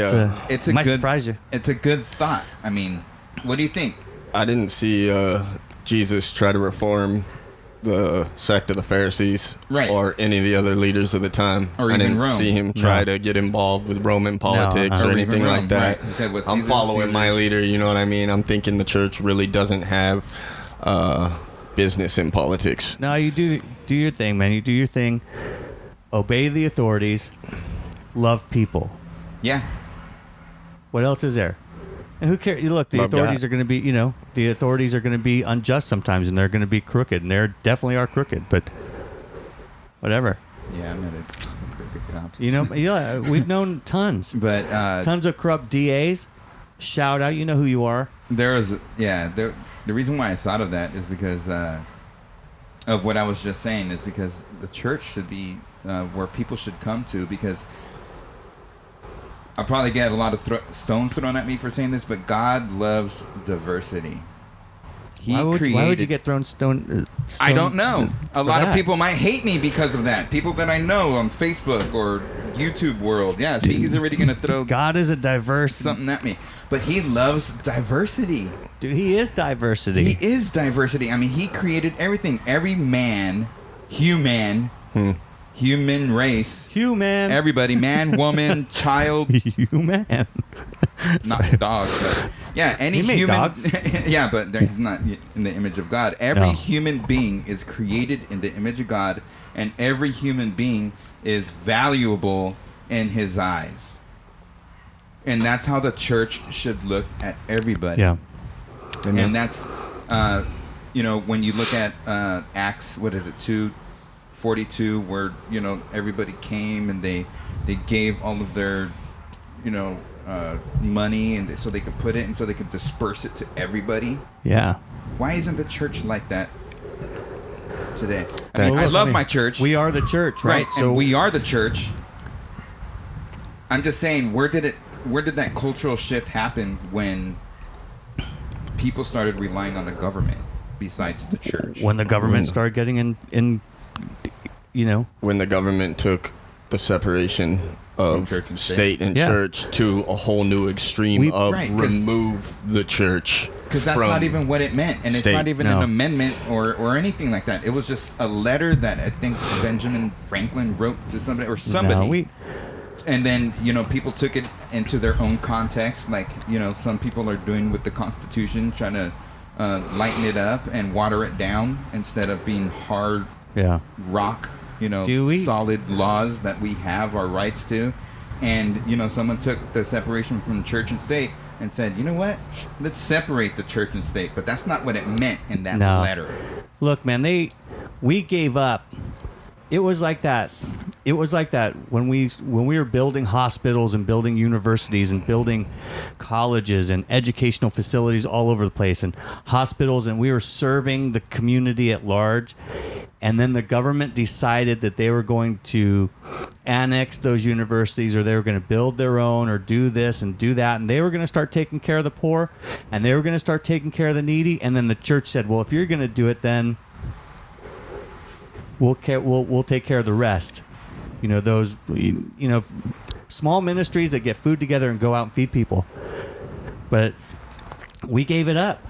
It's a might good, surprise you. It's a good thought. I mean, what do you think? I didn't see Jesus try to reform the sect of the Pharisees, Right. or any of the other leaders of the time. Or I even didn't Rome. see him try to get involved with Roman politics uh-uh. or Or even anything Rome, like that. right. He said, "What I'm Caesar's, following my Caesar's." leader, you know what I mean? I'm thinking the church really doesn't have business in politics. No, you do your thing, man. You do your thing. Obey the authorities. Love people. Yeah. What else is there? And who cares? You look, the Love authorities God. are going to be, the authorities are going to be unjust sometimes, and they're going to be crooked, and they definitely are crooked. But whatever, Yeah, I'm at a crooked cops. yeah, we've known tons, But tons of corrupt DAs. Shout out, you know who you are. the reason why I thought of that is because of what I was just saying, is because the church should be where people should come to, because I'll probably get a lot of stones thrown at me for saying this, but God loves diversity. Why would you get thrown stone? I don't know. A lot of that? people might hate me because of that. People that I know on Facebook or YouTube world. Yeah, see, he's already going to throw God is a diverse something at me. But he loves diversity. dude. He is diversity. He is diversity. I mean, he created everything. Every man, human race, Human. everybody, man, woman, child, Human. not dog, but yeah, any He made human. dogs. Yeah, but he's not in the image of God. Every No. human being is created in the image of God, and every human being is valuable in his eyes. And that's how the church should look at everybody. Yeah. And that's, when you look at Acts, what is it, 2:42, where, everybody came and they gave all of their, money, and so they could put it, and so they could disperse it to everybody. Yeah. Why isn't the church like that today? I Well, mean, I look, love my church. We are the church, right? So we are the church. I'm just saying, where did that cultural shift happen when people started relying on the government besides the church? when the government started getting in When the government took the separation of church and state and Yeah. church to a whole new extreme of Right, 'cause- remove the church. Because that's from not even what it meant, and it's state. not even No. an amendment or anything like that. It was just a letter that I think Benjamin Franklin wrote to somebody or somebody. And then, people took it into their own context, like, some people are doing with the Constitution, trying to lighten it up and water it down instead of being hard Yeah. rock, Do we? solid laws that we have our rights to. And, someone took the separation from church and state and said, you know what? Let's separate the church and state. But that's not what it meant in that No. letter. Look, man, we gave up. It was like that. It was like that when we were building hospitals and building universities and building colleges and educational facilities all over the place and hospitals, and we were serving the community at large. And then the government decided that they were going to annex those universities, or they were going to build their own, or do this and do that, and they were going to start taking care of the poor, and they were going to start taking care of the needy. And then the church said, well, if you're going to do it, then we'll take care of the rest. Those small ministries that get food together and go out and feed people. But we gave it up.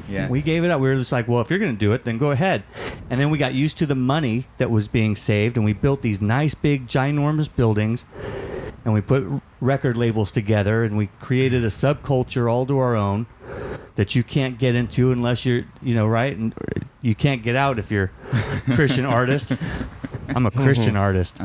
Yeah. We gave it up. We were just like, well, if you're going to do it, then go ahead. And then we got used to the money that was being saved, and we built these nice, big, ginormous buildings, and we put record labels together, and we created a subculture all to our own that you can't get into unless you're, right? And you can't get out if you're a Christian artist. I'm a Christian artist.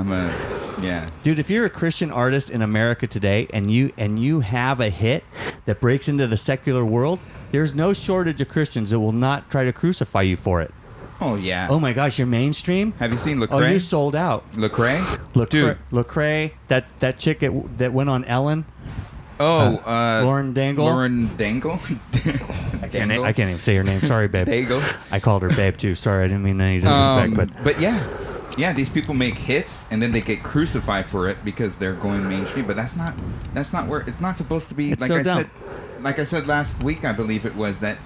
Dude, if you're a Christian artist in America today and you have a hit that breaks into the secular world, there's no shortage of Christians that will not try to crucify you for it. Oh, yeah. Oh my gosh, you're mainstream? Have you seen Lecrae? Oh, you sold out. Lecrae? Dude. Lecrae, that chick that went on Ellen. Lauren Dangle. Lauren Dangle? I can't even say her name. Sorry, babe. Dangle. I called her babe too. Sorry, I didn't mean any disrespect. But yeah, these people make hits and then they get crucified for it because they're going mainstream. But that's not where it's not supposed to be. It's so dumb. Like I said last week, I believe it was that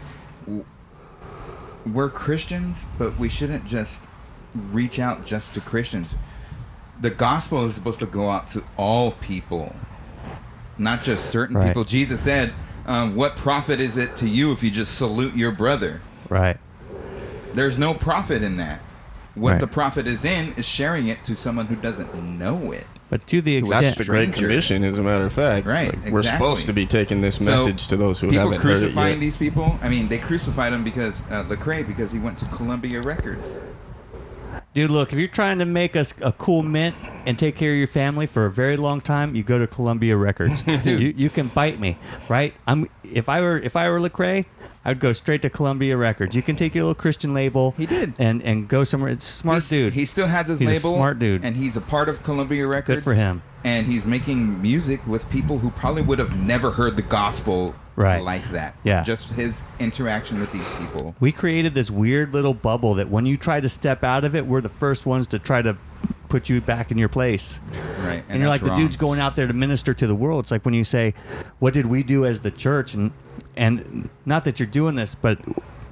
we're Christians, but we shouldn't just reach out just to Christians. The gospel is supposed to go out to all people, not just certain Right. people. Jesus said, what profit is it to you if you just salute your brother? Right. There's no profit in that. What Right. the profit is in is sharing it to someone who doesn't know it. But to the To That's extent, the Great stranger. Commission, as a matter of fact. Right, We're exactly. supposed to be taking this So, message to those who people haven't heard it crucifying yet. these people. I mean, they crucified him because Lecrae, because he went to Columbia Records. dude, look, if you're trying to make us a cool mint and take care of your family for a very long time, you go to Columbia Records. you can bite me, right? If I were Lecrae, I'd go straight to Columbia Records. You can take your little Christian label. He did. And go somewhere. It's a smart dude. He still has his He's a label. smart dude. And he's a part of Columbia Records. Good for him. And he's making music with people who probably would have never heard the gospel Right. like that. Yeah. Just his interaction with these people. We created this weird little bubble that when you try to step out of it, we're the first ones to try to put you back in your place. Right. And you're like, that's the dude's wrong. going out there to minister to the world. It's like when you say, what did we do as the church? And not that you're doing this, but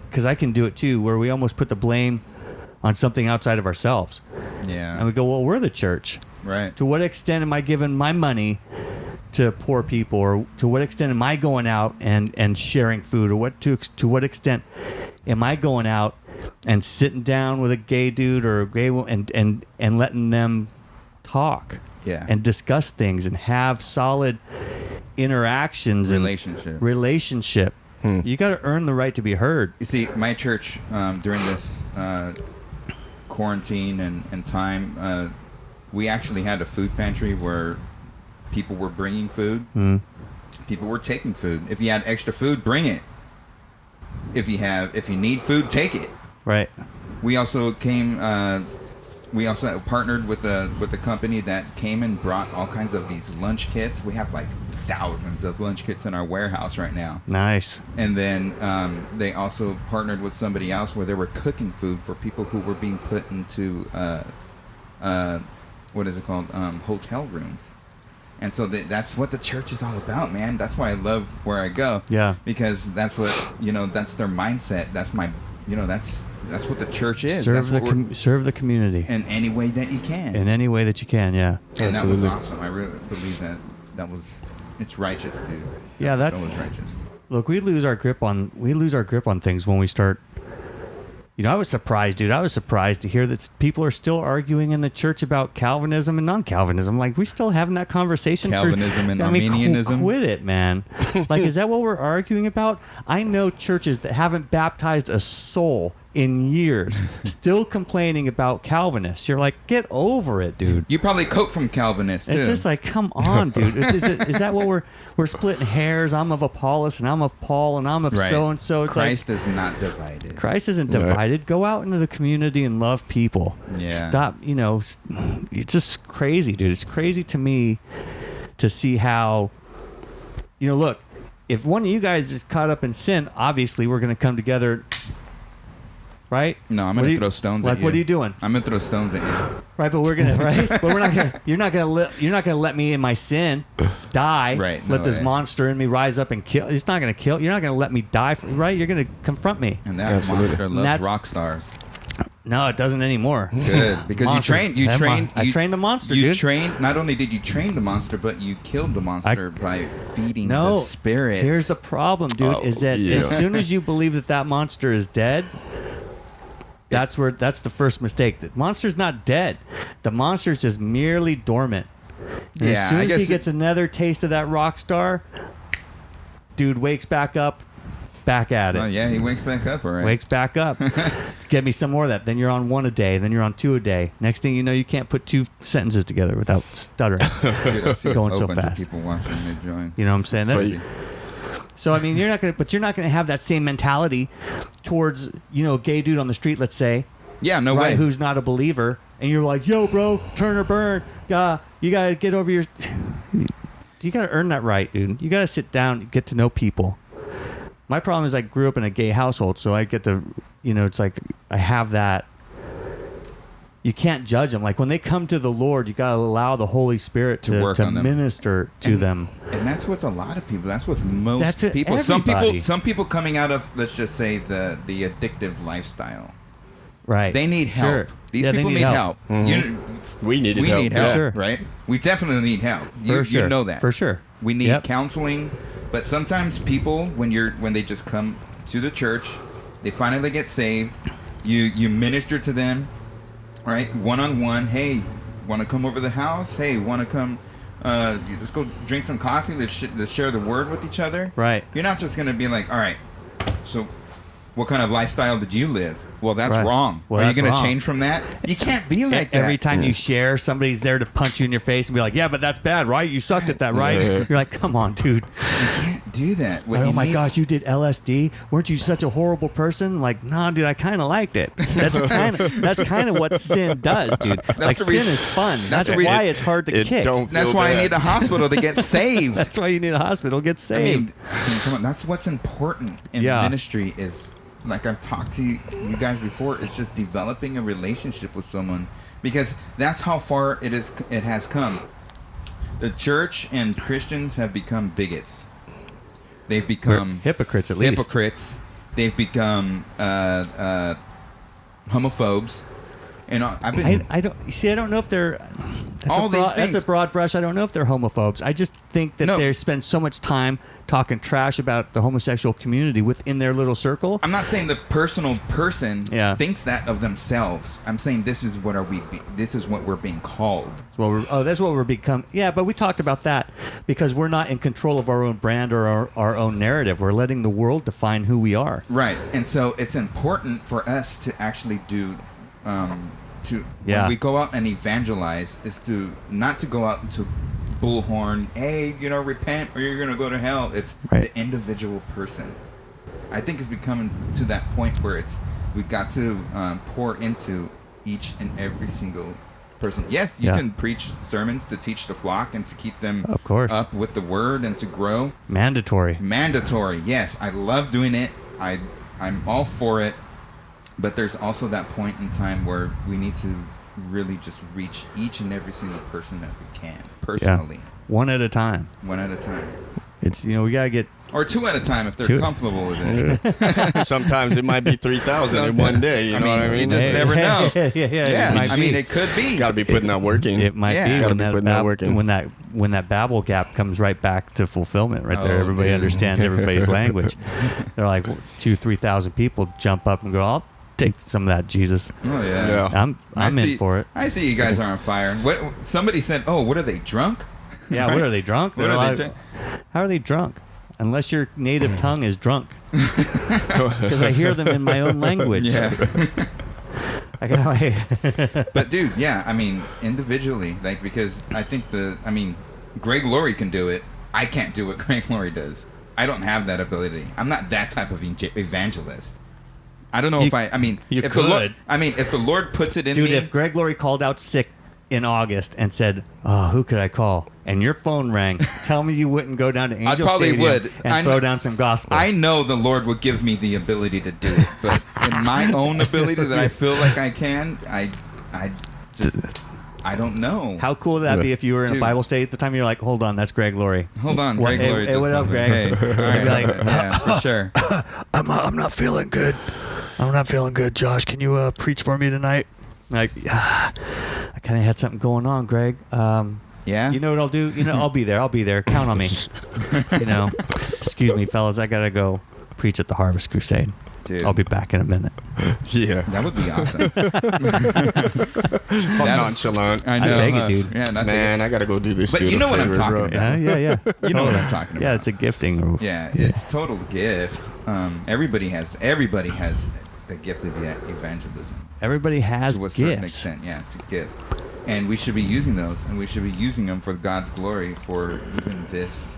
because I can do it too, where we almost put the blame on something outside of ourselves. Yeah. And we go, well, we're the church. Right. To what extent am I giving my money to poor people, or to what extent am I going out and sharing food, or to what extent am I going out and sitting down with a gay dude or a gay woman and letting them talk Yeah. and discuss things and have solid interactions relationship. You got to earn the right to be heard. You see, my church, during this quarantine and time, we actually had a food pantry where people were bringing food. People were taking food. If you had extra food, bring it. If you need food, take it. Right. We also partnered with a company that came and brought all kinds of these lunch kits. We have like thousands of lunch kits in our warehouse right now. Nice. And then they also partnered with somebody else where they were cooking food for people who were being put into what is it called? Hotel rooms. And so that's what the church is all about, man. That's why I love where I go. Yeah. Because that's what, that's their mindset. That's my, that's what the church is. Serve That's serve the community in any way that you can. in any way that you can. Yeah. And that was Absolutely. awesome. I really believe it's righteous, dude. Yeah, That was righteous. Look, we lose our grip on things when we start. I was surprised, dude. I was surprised to hear that people are still arguing in the church about Calvinism and non-Calvinism. Like, we still having that conversation. Calvinism and Arminianism? Quit it, man. Like, is that what we're arguing about? I know churches that haven't baptized a soul in years, still complaining about Calvinists. You're like, get over it, dude. You probably quote from Calvinists, too. It's just like, come on, dude. Is that what we're splitting hairs? I'm of Apollos, and I'm of Paul, and I'm of Right. so and so. It's Christ is not divided. like Christ isn't divided. Go out into the community and love people. Yeah. Stop. It's just crazy, dude. It's crazy to me to see how. Look, if one of you guys is caught up in sin, obviously we're going to come together. Right? No, I'm What going do to you- throw stones like, at you. what are you doing? I'm going to throw stones at you. Right, but we're gonna right, but we're not gonna. You're not gonna let me in my sin die. Right, Let no this way. monster in me rise up and kill. It's not gonna kill. You're not gonna let me die. Right? You're gonna confront me. And that Absolutely. monster And loves that's- rock stars. No, it doesn't anymore. Good. Because Monsters. I trained the monster, you dude. trained, not only did you train the monster, but you killed the monster by feeding No, the spirit. here's the problem, dude. Oh, is that yeah. as soon as you believe that monster is dead, that's the first mistake. The monster's not dead. The monster's just merely dormant. And Yeah, as soon I as he guess gets another taste of that rock star, dude wakes back up, back at it. Oh, yeah, he wakes back up, all right. Wakes back up. Get me some more of that. Then you're on 1 a day. Then you're on 2 a day. Next thing you know, you can't put 2 sentences together without stuttering. Dude, I see Going a so whole bunch fast. of people watching me join. You know what I'm saying? That's Right. so. I mean, you're not gonna have that same mentality towards a gay dude on the street. Let's say, Yeah, no right, way. who's not a believer, and you're like, yo, bro, turn or burn. You gotta get over your. You gotta earn that right, dude. You gotta sit down, and get to know people. My problem is I grew up in a gay household, so I get to, it's like I have that. you can't judge them. Like when they come to the Lord, you got to allow the Holy Spirit To work to on them. minister to them. And that's with a lot of people. That's with most That's it, people. everybody. Some people coming out of, let's just say, the addictive lifestyle. Right. They need help. Sure. These Yeah, they people need help. We needed We help. need help, Sure. right? We definitely need help. For You sure. know that. For sure. We need Yep. counseling, but sometimes people, when they just come to the church, they finally get saved. You minister to them, right? One on one. Hey, want to come over to the house? Hey, want to come? Let's go drink some coffee. Let's share the word with each other. Right. You're not just gonna be like, all right. So, what kind of lifestyle did you live? Well, that's Right. wrong. Well, Are you that's going to wrong. change from that? You can't be like that. Every time you share, somebody's there to punch you in your face and be like, "Yeah, but that's bad, right? You sucked at that, right?" Yeah. You're like, "Come on, dude." You can't do that. What Oh you my need- gosh, you did LSD? Weren't you such a horrible person? Like, nah, dude, I kind of liked it. That's kind of what sin does, dude. Like, the sin reason- is fun. that's That's the reason- why it's hard to It kick. don't That's feel why I bad. need a hospital to get saved. That's why you need a hospital. Get I saved. mean, come on. That's what's important in Yeah. ministry is, like I've talked to you guys before, is just developing a relationship with someone, because that's how far it has come. The church and Christians have become bigots. They've We're become hypocrites, at least. hypocrites. They've become homophobes. And I've been I don't see. I don't know if they're. All these That's things. a broad brush. I don't know if they're homophobes. I just think that No. they spend so much time talking trash about the homosexual community within their little circle. I'm not saying the personal person Yeah. thinks that of themselves. I'm saying this is what this is what we're being called. Well, that's what we're become. Yeah, but we talked about that because we're not in control of our own brand or our own narrative. We're letting the world define who we are. Right. And so it's important for us to actually do Yeah. when we go out and evangelize, is to not to go out and to bullhorn, hey, repent or you're going to go to hell. It's Right. the individual person. I think it's becoming to that point where we've got to pour into each and every single person. Yes, you Yeah. can preach sermons to teach the flock and to keep them Of course. up with the word and to grow. Mandatory. Mandatory. Yes, I love doing it. I'm all for it. But there's also that point in time where we need to really just reach each and every single person that we can personally, One at a time. one at a time, It's we gotta get. or two at a time if they're Two. comfortable with it. Sometimes it might be 3,000 in one day. You know what I mean? You just never know. yeah. Yeah, It might I mean, be. it could be. Got to be putting that work in. It might Yeah. be Gotta when be that, putting that work in. when that Babel gap comes right back to fulfillment. Right there, Oh, everybody dude. understands everybody's language. They're like 2,000-3,000 people jump up and go, "I'll take some of that, Jesus." Oh yeah. Yeah. I'm I in see- for it. I see you guys are on fire. What? Somebody said, "Oh, what are they drunk?" Yeah, Right? what are they drunk? What They're are they like, drunk? how are they drunk? Unless your native tongue is drunk, because I hear them in my own language. Yeah. I got But dude, yeah, I mean, individually, like, because I think Greg Laurie can do it. I can't do what Greg Laurie does. I don't have that ability. I'm not that type of evangelist. I don't know You- if I mean, you if the Lord, could. if the Lord puts it in Dude, me, if Greg Laurie called out sick in August and said, "Oh, who could I call?" and your phone rang, tell me you wouldn't go down to Angel probably Stadium would. and I throw know- down some gospel. I know the Lord would give me the ability to do it, but in my own ability that I feel like I can, I don't know. How cool would that be if you were in a Dude. Bible study at the time? You're like, "Hold on, that's Greg Laurie." Hold on, What- Greg hey, Laurie. hey, just what up, called me. Greg? Hey, all right, I'd be like, yeah, for sure. I'm not feeling good. I'm not feeling good, Josh. Can you preach for me tonight? Like, I kind of had something going on, Greg. Yeah. You know what I'll do? I'll be there. I'll be there. Count on me. Excuse me, fellas. I gotta go preach at the Harvest Crusade. Dude. I'll be back in a minute. Yeah. That would be awesome. I'm nonchalant. I I know, take it, huh? dude. Yeah, not Man, I got to go do this. But dude you a know what I'm favor, talking bro. about. Yeah. You know what I'm talking about. Yeah, it's a gifting. Yeah, it's total gift. Everybody has the gift of evangelism Everybody has to a certain gifts. extent. Yeah, it's a gift, and we should be using those, and we should be using them for God's glory. For even this,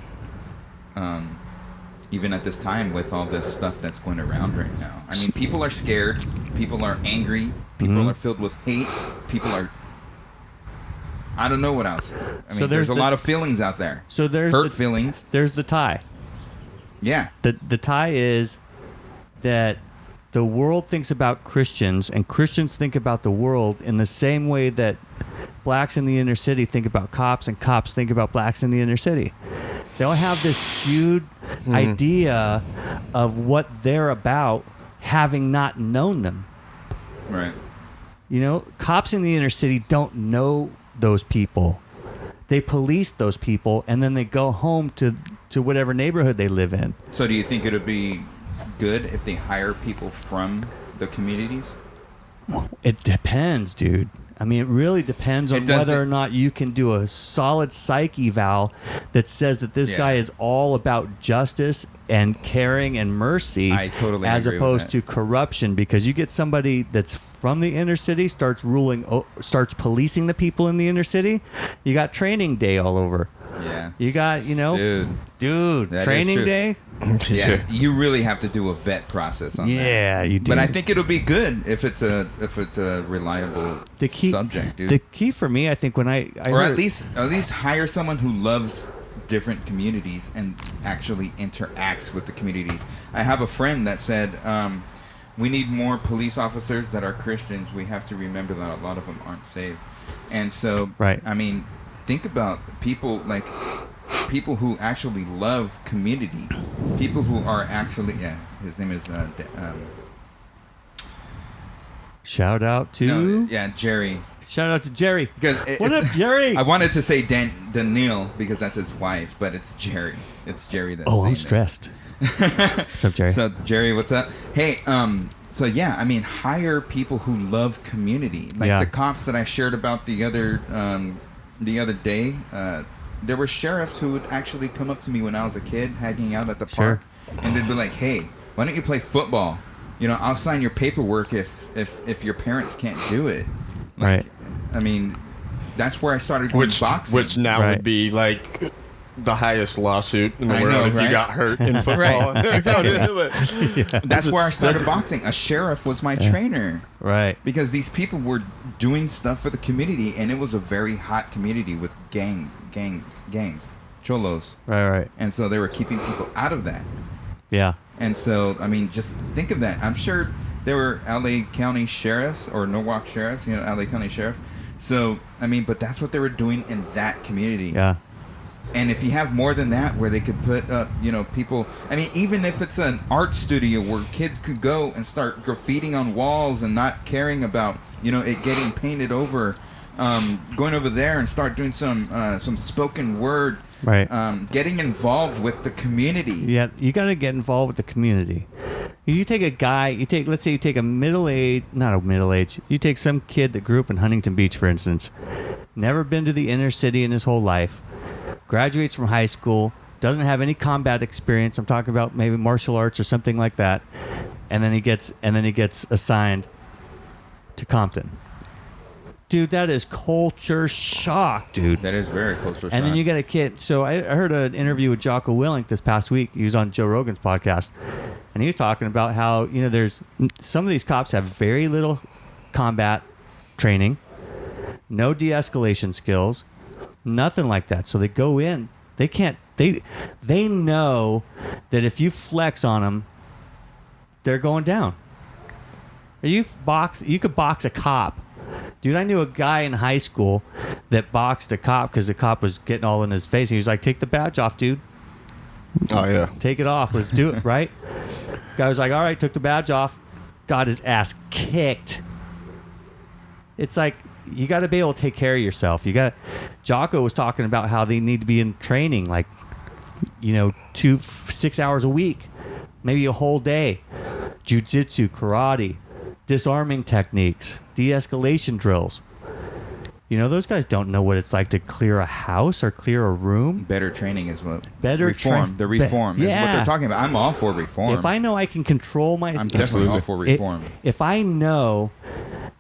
even at this time with all this stuff that's going around right now. I mean, people are scared. People are angry. People Mhm. are filled with hate. People are. I don't know what else. I mean, So there's a the- lot of feelings out there. So there's Hurt the, feelings. there's the tie. Yeah. The tie is that the world thinks about Christians and Christians think about the world in the same way that blacks in the inner city think about cops and cops think about blacks in the inner city. They'll have this skewed idea of what they're about, having not known them. Right. You know, cops in the inner city don't know those people. They police those people, and then they go home to whatever neighborhood they live in. So do you think it would be good if they hire people from the communities? It depends, dude. I mean, it really depends on whether or not you can do a solid psych eval that says that this guy is all about justice and caring and mercy, I totally as agree with opposed that. to corruption. Because you get somebody that's from the inner city, starts policing the people in the inner city, you got training day all over. Yeah. You got, dude, that is training true. day. Yeah, you really have to do a vet process on that. Yeah, you do. But I think it'll be good if it's a reliable subject, dude. The key for me, I think, when I or heard, at least hire someone who loves different communities and actually interacts with the communities. I have a friend that said, we need more police officers that are Christians. We have to remember that a lot of them aren't saved. And so, Right. I mean, think about people who actually love community, people who are actually, his name is shout out to Jerry. Shout out to Jerry. Because What up, Jerry? I wanted to say Daniil because that's his wife, but it's Jerry. It's Jerry that's Oh, I'm saying stressed. What's up, Jerry? So Jerry, what's up? Hey, so yeah, I mean, hire people who love community, like Yeah. the cops that I shared about the other day. There were sheriffs who would actually come up to me when I was a kid, hanging out at the park, and they'd be like, "Hey, why don't you play football? I'll sign your paperwork if your parents can't do it." Right. I mean, that's where I started doing boxing. Which now Right. would be like the highest lawsuit in the I world know, if right? you got hurt in football. That's where I started boxing. A sheriff was my trainer. Right. Because these people were doing stuff for the community, and it was a very hot community with gangs, cholos. Right. And so they were keeping people out of that. Yeah. And so, I mean, just think of that. I'm sure there were LA County sheriffs or Norwalk sheriffs, LA County sheriffs. So, I mean, but that's what they were doing in that community. Yeah. And if you have more than that, where they could put up, people. I mean, even if it's an art studio where kids could go and start graffitiing on walls and not caring about, it getting painted over, going over there and start doing some spoken word, Right. getting involved with the community. Yeah, you got to get involved with the community. You take a guy, let's say you take you take some kid that grew up in Huntington Beach, for instance, never been to the inner city in his whole life, graduates from high school, doesn't have any combat experience. I'm talking about maybe martial arts or something like that, and then he gets assigned to Compton. Dude, that is culture shock, dude. That is very cultural. And then you get a kid. So I heard an interview with Jocko Willink this past week. He was on Joe Rogan's podcast, and he was talking about how there's some of these cops have very little combat training, no de-escalation skills, nothing like that. So they go in. They can't. They know that if you flex on them, they're going down. You could box a cop. Dude, I knew a guy in high school that boxed a cop because the cop was getting all in his face. He was like, "Take the badge off, dude. Oh, yeah. Take it off. Let's do it," right? Guy was like, "All right," took the badge off. Got his ass kicked. It's like, you got to be able to take care of yourself. Jocko was talking about how they need to be in training, like, 6 hours a week, maybe a whole day. Jiu-jitsu, karate, disarming techniques, de-escalation drills. Those guys don't know what it's like to clear a house or clear a room. better training is what Reform. The reform is what Yeah. they're talking about. I'm all for reform. If I know I can control my... I'm definitely all for reform. If I know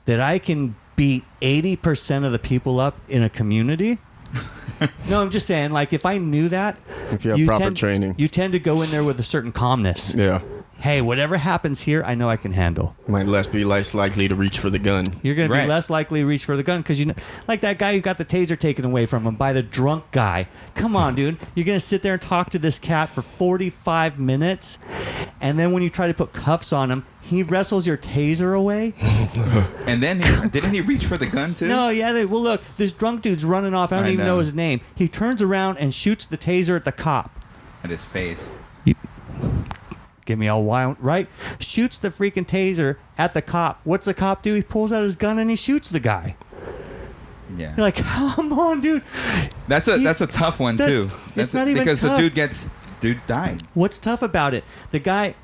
that I can beat 80% of the people up in a community... No, I'm just saying, like, if I knew that... If you have proper training. You tend to go in there with a certain calmness. Yeah. Hey, whatever happens here, I know I can handle. Might be less likely to reach for the gun. You're going to be Right. less likely to reach for the gun because, like that guy who got the taser taken away from him by the drunk guy. Come on, dude. You're going to sit there and talk to this cat for 45 minutes, and then when you try to put cuffs on him, He wrestles your taser away. And then didn't he reach for the gun too? No, yeah. Well, look, this drunk dude's running off. I don't even know his name. He turns around and shoots the taser at the cop. At his face. Get me all wild, right? Shoots the freaking taser at the cop. What's the cop do? He pulls out his gun and he shoots the guy. Yeah. You're like, come on, dude. That's a tough one too. It's not even because tough. the dude died. What's tough about it? The guy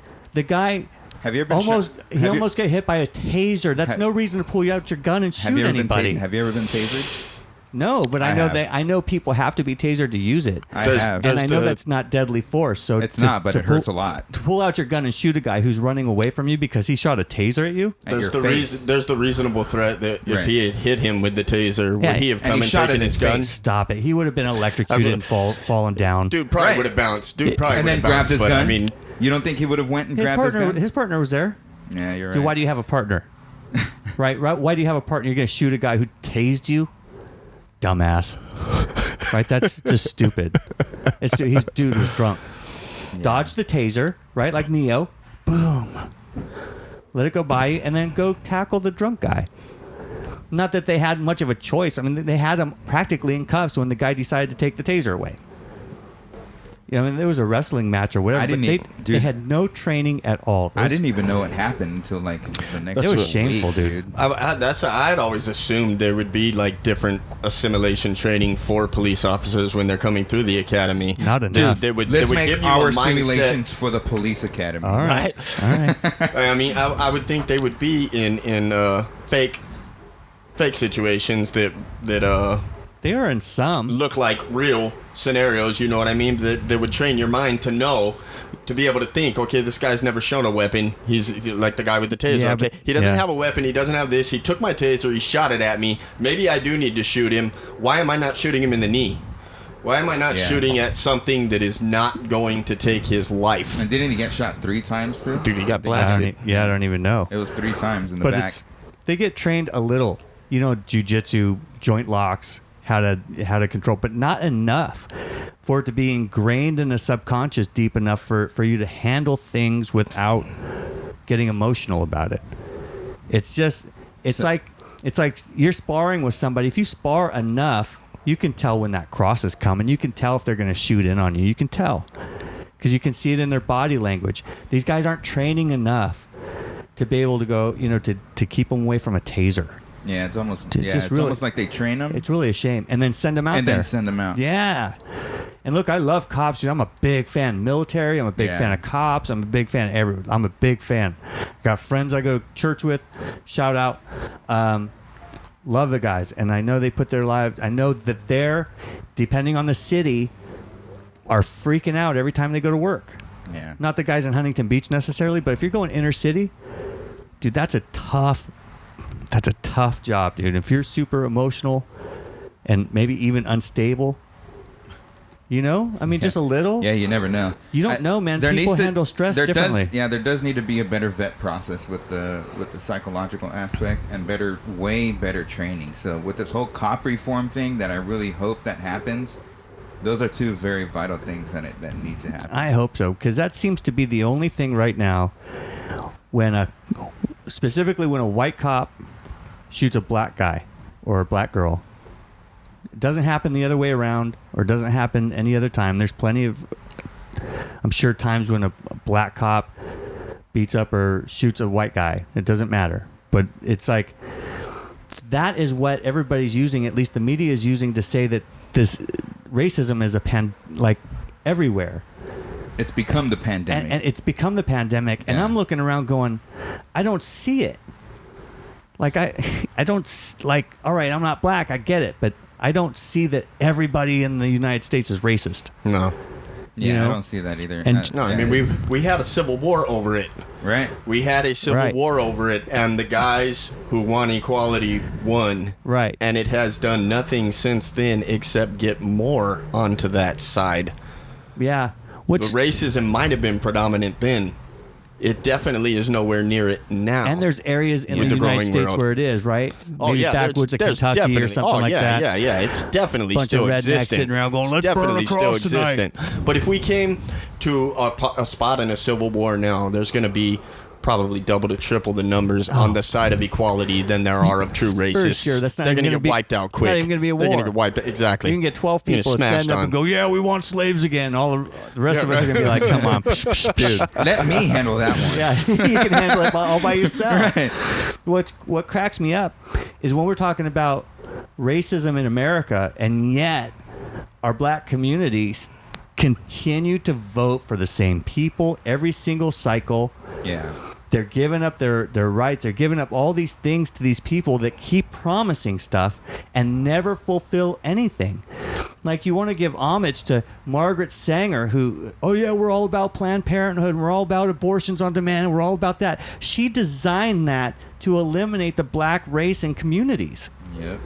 Have you ever been almost shot? almost got hit by a taser. That's no reason to pull you out your gun and shoot anybody. Have you ever been tasered? No, but I know people have to be tasered to use it. I have. And I know that's not deadly force. So It's not, but it hurts a lot. To pull out your gun and shoot a guy who's running away from you because he shot a taser at you. There's the reasonable threat that if he had hit him with the taser, would he have come and taken his gun? Stop it. He would have been electrocuted and fallen down. Dude probably would have bounced. And then grabbed his gun. I mean, you don't think he would have went and grabbed his gun? His partner was there. Yeah, you're right. Dude, why do you have a partner? right? Why do you have a partner? You're going to shoot a guy who tased you? Dumbass. Right? That's just stupid. Dude was drunk. Yeah. Dodge the taser, right? Like Neo. Boom. Let it go by you, and then go tackle the drunk guy. Not that they had much of a choice. I mean, they had him practically in cuffs when the guy decided to take the taser away. I mean, there was a wrestling match or whatever. They had no training at all. I didn't even know it happened until like the next. It was shameful, dude. I'd always assumed there would be like different assimilation training for police officers when they're coming through the academy. Not enough. Let's make our simulations for the police academy. All right. I mean, I would think they would be in fake situations that they are in some look like real scenarios, you know what I mean? That would train your mind to know, to be able to think, okay, this guy's never shown a weapon. He's like the guy with the taser. Yeah, okay, he doesn't have a weapon. He doesn't have this. He took my taser. He shot it at me. Maybe I do need to shoot him. Why am I not shooting him in the knee? Why am I not shooting at something that is not going to take his life? And didn't he get shot 3 times too? Dude, he got blasted. I don't even know. It was 3 times in the back. They get trained a little. You know, jiu-jitsu, joint locks, how to control, but not enough for it to be ingrained in the subconscious deep enough for you to handle things without getting emotional about it. It's like you're sparring with somebody. If you spar enough, you can tell when that cross is coming. You can tell if they're going to shoot in on you. You can tell because you can see it in their body language. These guys aren't training enough to be able to go, to keep them away from a taser. Yeah, it's almost almost like they train them. It's really a shame. And then send them out and there. then send them out. Yeah. And look, I love cops. I'm a big fan of military. I'm a big fan of cops. I'm a big fan of everyone. I'm a big fan. Got friends I go to church with. Shout out. Love the guys. And I know they put their lives. I know that they're, depending on the city, are freaking out every time they go to work. Yeah. Not the guys in Huntington Beach necessarily, but if you're going inner city, dude, that's a tough job, dude. If you're super emotional and maybe even unstable, just a little. Yeah, you never know. You don't know, man. People handle stress differently. There does need to be a better vet process with the psychological aspect and way better training. So with this whole cop reform thing that I really hope that happens, those are 2 very vital things that needs to happen. I hope so, because that seems to be the only thing right now specifically when a white cop shoots a black guy or a black girl. It doesn't happen the other way around, or doesn't happen any other time. There's plenty of, I'm sure, times when a black cop beats up or shoots a white guy. It doesn't matter. But it's like, that is what everybody's using, at least the media is using, to say that this racism is everywhere. It's become the pandemic. And it's become the pandemic. And I'm looking around going, I don't see it. Like, I don't, like, all right, I'm not black, I get it, but I don't see that everybody in the United States is racist. No. Yeah, I don't see that either. And I mean, we had a civil war over it. Right. We had a civil war over it, and the guys who won equality won. Right. And it has done nothing since then except get more onto that side. Yeah. The racism might have been predominant then. It definitely is nowhere near it now. And there's areas in the United States where it is, right? Maybe backwoods of Kentucky or something like that. Yeah. It's definitely Bunch still of rednecks existent. sitting around going, let's definitely burn across still existent. But if we came to a spot in a civil war now, there's going to be probably double to triple the numbers on the side of equality than there are of true racists. For sure, that's not They're even going to gonna get be- wiped out it's quick. not even gonna be a They're going war. to get wiped. Exactly. You can get 12 You're people to smashed stand up on. and go, yeah, we want slaves again. All the rest of us are going to be like, come on. Dude, let me handle that one. Yeah, you can handle it all by yourself. Right. What cracks me up is when we're talking about racism in America, and yet our black communities continue to vote for the same people every single cycle. Yeah. They're giving up their rights. They're giving up all these things to these people that keep promising stuff and never fulfill anything. Like, you want to give homage to Margaret Sanger, who, oh yeah, we're all about Planned Parenthood, and we're all about abortions on demand, and we're all about that. She designed that to eliminate the black race and communities. Yep.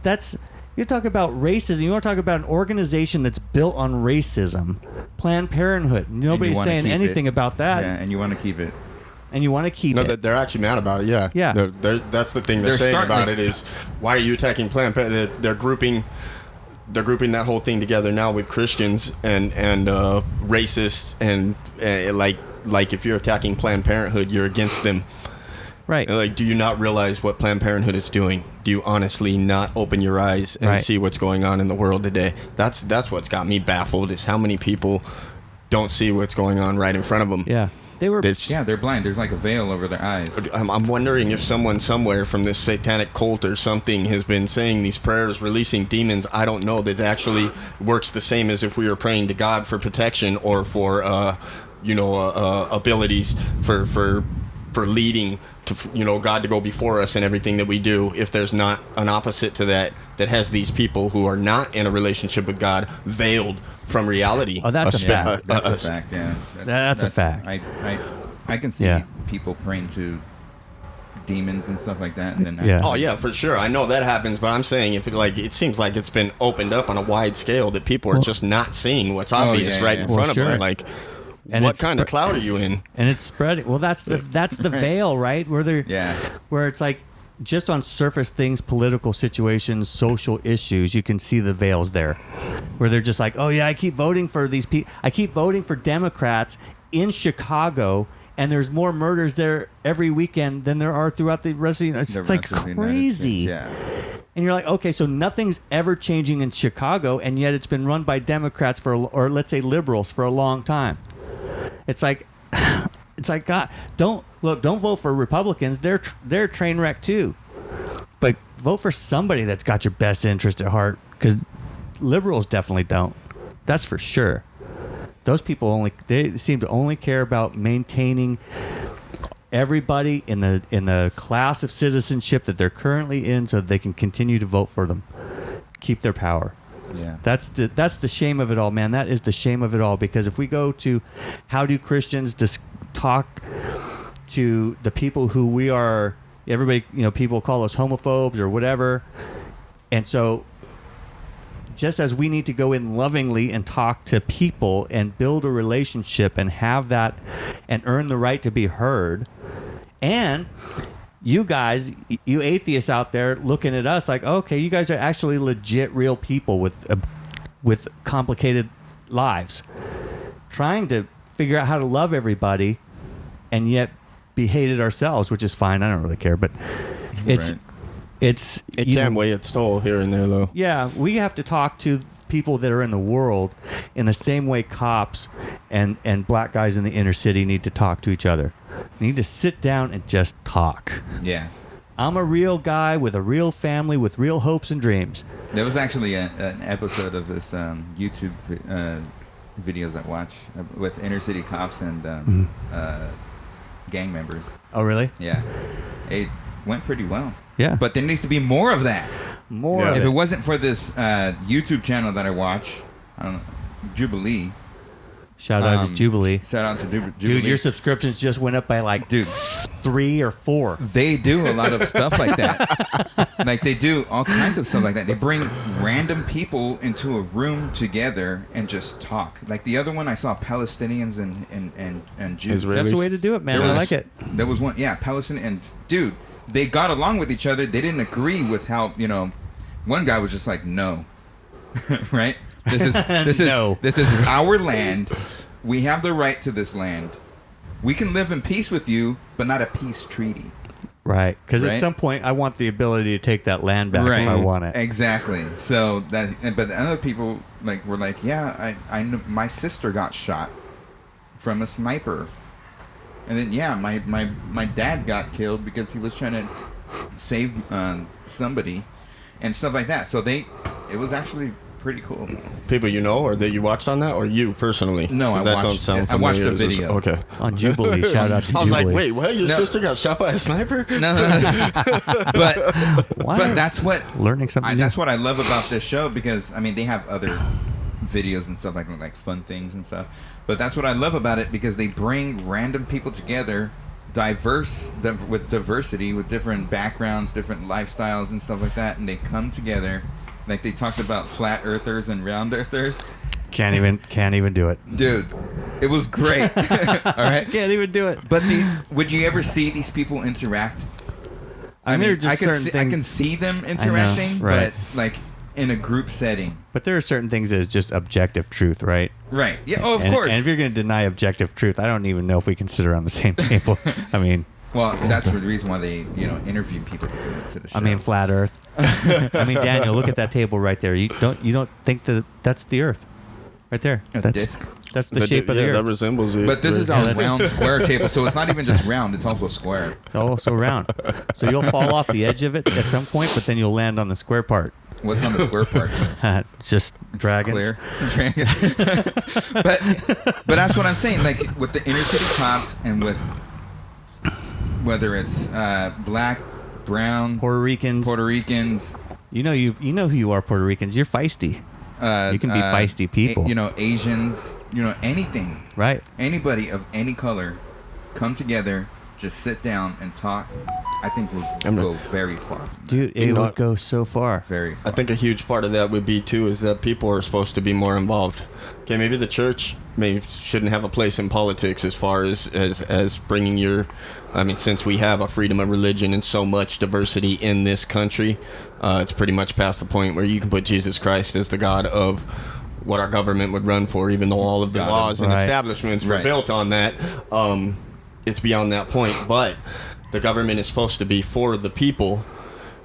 That's, you talk about racism. You want to talk about an organization that's built on racism, Planned Parenthood. Nobody's wanna saying keep anything it. about that. Yeah, and you want to keep it. And you want to keep No, it. they're actually mad about it. Yeah, Yeah. That's the thing they're They're saying starting about to- it is, why are you attacking Planned Parenthood? They're grouping that whole thing together now with Christians and racists and like if you're attacking Planned Parenthood, you're against them. Right. And like, do you not realize what Planned Parenthood is doing? Do you honestly not open your eyes and Right. see what's going on in the world today? That's what's got me baffled, is how many people don't see what's going on right in front of them. Yeah. They were. Yeah, they're blind. There's like a veil over their eyes. I'm wondering if someone somewhere from this satanic cult or something has been saying these prayers, releasing demons. I don't know, that actually works the same as if we were praying to God for protection or for, abilities for leading to, God to go before us in everything that we do. If there's not an opposite to that has these people who are not in a relationship with God veiled from reality. Oh, that's a fact. That's a fact. Yeah. That's a fact. I can see Yeah. people praying to demons and stuff like that, and then Yeah. Oh yeah, for sure. I know that happens, but I'm saying it seems like it's been opened up on a wide scale that people are just not seeing what's obvious yeah, right yeah. in Well, front of sure. them. Like, And what it's kind of cloud are you in? And it's spreading. Well, that's the veil, right? Yeah. Where it's like, just on surface things, political situations, social issues, you can see the veils there, where they're just like, oh yeah, I keep voting for these people. I keep voting for Democrats in Chicago, and there's more murders there every weekend than there are throughout the rest of the United States. It's like rest of the United crazy. States, yeah. And you're like, okay, so nothing's ever changing in Chicago, and yet it's been run by Democrats or let's say liberals for a long time. It's like, God, don't vote for Republicans. They're a train wreck too. But vote for somebody that's got your best interest at heart, because liberals definitely don't. That's for sure. Those people they seem to only care about maintaining everybody in the class of citizenship that they're currently in, so that they can continue to vote for them, keep their power. Yeah. That's the shame of it all, man. That is the shame of it all, because if we go to how do Christians talk to the people who we are, everybody, people call us homophobes or whatever. And so just as we need to go in lovingly and talk to people and build a relationship and have that and earn the right to be heard, and you guys, you atheists out there looking at us like, okay, you guys are actually legit real people with complicated lives, trying to figure out how to love everybody and yet be hated ourselves, which is fine. I don't really care, but it's Right. It can weigh its toll here and there, though. yeah, we have to talk to people that are in the world in the same way cops and black guys in the inner city need to talk to each other. We need to sit down and just talk. Yeah. I'm a real guy with a real family with real hopes and dreams. There was actually an episode of this YouTube videos I watch with inner city cops and gang members. Oh, really? Yeah. It went pretty well. Yeah. But there needs to be more of that. More Yeah. of If it. it wasn't for this YouTube channel that I watch, I don't know, Jubilee. Shout out to Jubilee. Shout out to Jubilee. Dude, your subscriptions just went up by like Dude, 3 or 4. they do a lot of stuff like that. Like, they do all kinds of stuff like that. They bring random people into a room together and just talk. Like the other one, I saw Palestinians and Jews. Israelis. That's the way to do it, man. There I was- like it. There was one, yeah, Palestinian, and dude, they got along with each other. They didn't agree with how, one guy was just like, no, right? This is No. this is our land. We have the right to this land. we can live in peace with you, but not a peace treaty. Right. Because Right? at some point, I want the ability to take that land back if I want it. Exactly. So but the other people were like, yeah, I know my sister got shot from a sniper, and then my dad got killed because he was trying to save somebody, and stuff like that. So it was actually pretty cool. People you know, or that you watched on that, or you personally? No, I watched the video. Okay. On Jubilee, shout out to Jubilee. I was like, wait, what? Your sister got shot by a sniper? No. But that's what Learning something new. That's what I love about this show, because I mean they have other videos and stuff like fun things and stuff. But that's what I love about it, because they bring random people together, with diversity, with different backgrounds, different lifestyles and stuff like that, and they come together. Like they talked about flat earthers and round earthers. Can't even do it. Dude, it was great. All right. Can't even do it. But would you ever see these people interact? I mean, there are just certain I things. can see them interacting, right. but like in a group setting. But there are certain things that is just objective truth, right? Right. Yeah. Oh, of and, course. And if you're going to deny objective truth, I don't even know if we can sit around the same table. I mean, well, that's the reason why they, interview people to the show. I mean, flat Earth. I mean, Daniel, look at that table right there. You don't think that's the Earth, right there? A disc. That's the shape of the Earth. That resembles it. But this is a round square table, so it's not even just round; it's also square. It's also round. So you'll fall off the edge of it at some point, but then you'll land on the square part. What's on the square part? It's just dragons. Clear. but that's what I'm saying. Like with the inner city cops, and with whether it's black, brown, Puerto Ricans. You know who you are, Puerto Ricans. You're feisty. You can be feisty people. Asians. Anything. Right. Anybody of any color, come together, just sit down and talk. I think we'll go very far. Dude, it would go so far. Very far. I think a huge part of that would be, too, is that people are supposed to be more involved. Okay, maybe the church shouldn't have a place in politics as far as bringing your... I mean, since we have a freedom of religion and so much diversity in this country, it's pretty much past the point where you can put Jesus Christ as the God of what our government would run for, even though all of the laws and establishments were built on that. It's beyond that point, but the government is supposed to be for the people.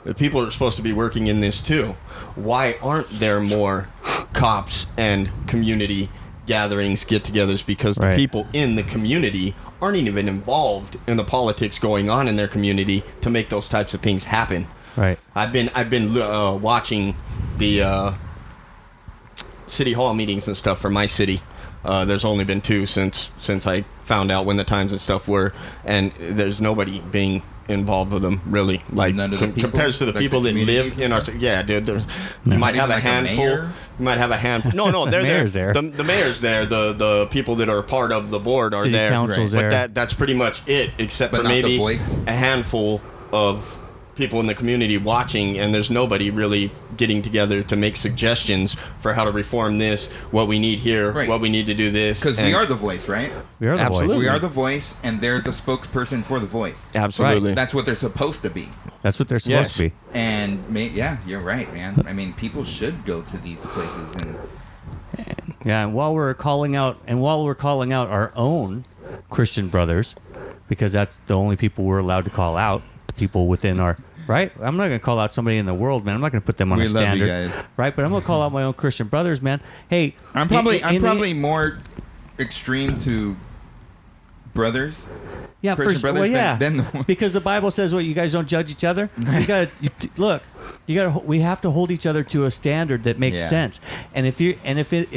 The people are supposed to be working in this too. Why aren't there more cops and community gatherings, get-togethers? Because the people in the community aren't even involved in the politics going on in their community to make those types of things happen. Right. I've been watching the city hall meetings and stuff for my city. There's only been 2 since I found out when the times and stuff were, and there's nobody being involved with them, really. Like, none of the people, compared to the like people the that live communities in our city. Yeah, dude. You might have a handful. mayor? You might have a handful. No, they're Mayor's there. there. The mayor's there. The people that are part of the board are City there. council's there. But that's pretty much it, except But for not the maybe voice? a handful of people in the community watching, and there's nobody really getting together to make suggestions for how to reform this, what we need here, what we need to do this. Because we are the voice, right? We are the Absolutely. voice. We are the voice, and they're the spokesperson for the voice. Absolutely. That's what they're supposed to be. That's what they're supposed to be. And you're right, man. I mean, people should go to these places and Yeah, and while we're calling out our own Christian brothers, because that's the only people we're allowed to call out, the people within our right. I'm not going to call out somebody in the world, man. I'm not going to put them on a standard, We love you guys. right? But I'm going to call out my own Christian brothers, man. Hey, I'm probably more extreme to brothers. Yeah, Christian for, brothers well, yeah, than the- because the Bible says, "What, you guys don't judge each other." We have to hold each other to a standard that makes sense. And if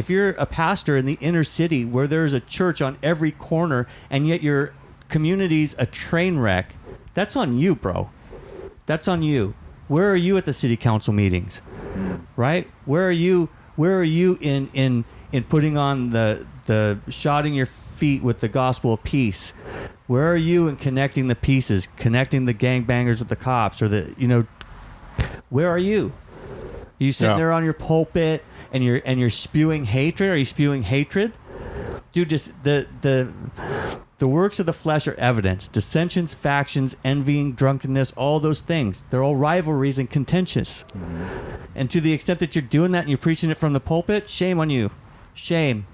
you're a pastor in the inner city where there's a church on every corner, and yet your community's a train wreck, that's on you, bro. That's on you. Where are you at the city council meetings? Right? Where are you in putting on the shodding your feet with the gospel of peace? Where are you in connecting the pieces, connecting the gangbangers with the cops, or where are you? Are you sitting there on your pulpit and you're spewing hatred? Are you spewing hatred? Dude, just the works of the flesh are evidence. Dissensions, factions, envying, drunkenness, all those things. They're all rivalries and contentious. Mm-hmm. And to the extent that you're doing that and you're preaching it from the pulpit, shame on you. Shame.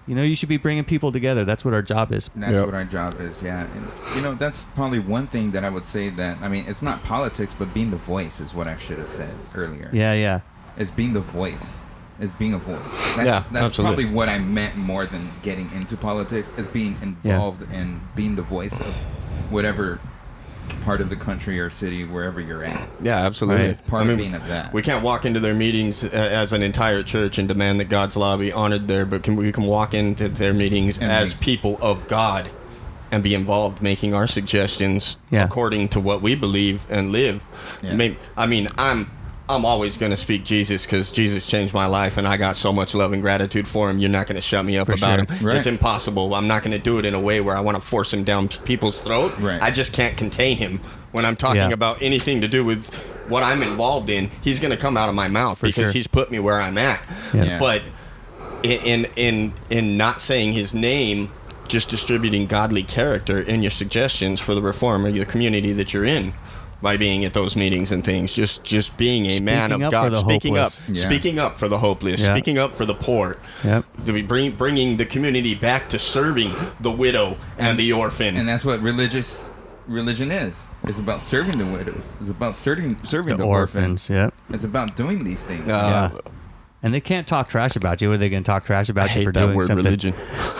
You should be bringing people together. That's what our job is. And that's what our job is, yeah. And, that's probably one thing that I would say that, I mean, it's not politics, but being the voice is what I should have said earlier. Yeah. It's being the voice. It's being a voice. Yeah, That's absolutely. probably what I meant more than getting into politics, is being involved and being the voice of whatever part of the country or city, wherever you're at. Yeah, absolutely. It's part of being of that. We can't walk into their meetings as an entire church and demand that God's law be honored there, but we can walk into their meetings And as people of God and be involved, making our suggestions according to what we believe and live. Yeah. I'm always going to speak Jesus because Jesus changed my life, and I got so much love and gratitude for him. You're not going to shut me up about him. Right. It's impossible. I'm not going to do it in a way where I want to force him down people's throat. Right. I just can't contain him. When I'm talking about anything to do with what I'm involved in, he's going to come out of my mouth because he's put me where I'm at. Yeah. But in not saying his name, just distributing godly character in your suggestions for the reform of your community that you're in, by being at those meetings and things, just being a man of God, speaking up for the hopeless, speaking up for the poor, bringing the community back to serving the widow and the orphan. And that's what religion is. It's about serving the widows. It's about serving the orphans. Yep. It's about doing these things. And they can't talk trash about you. What are they going to talk trash about you for that doing word something? Religion.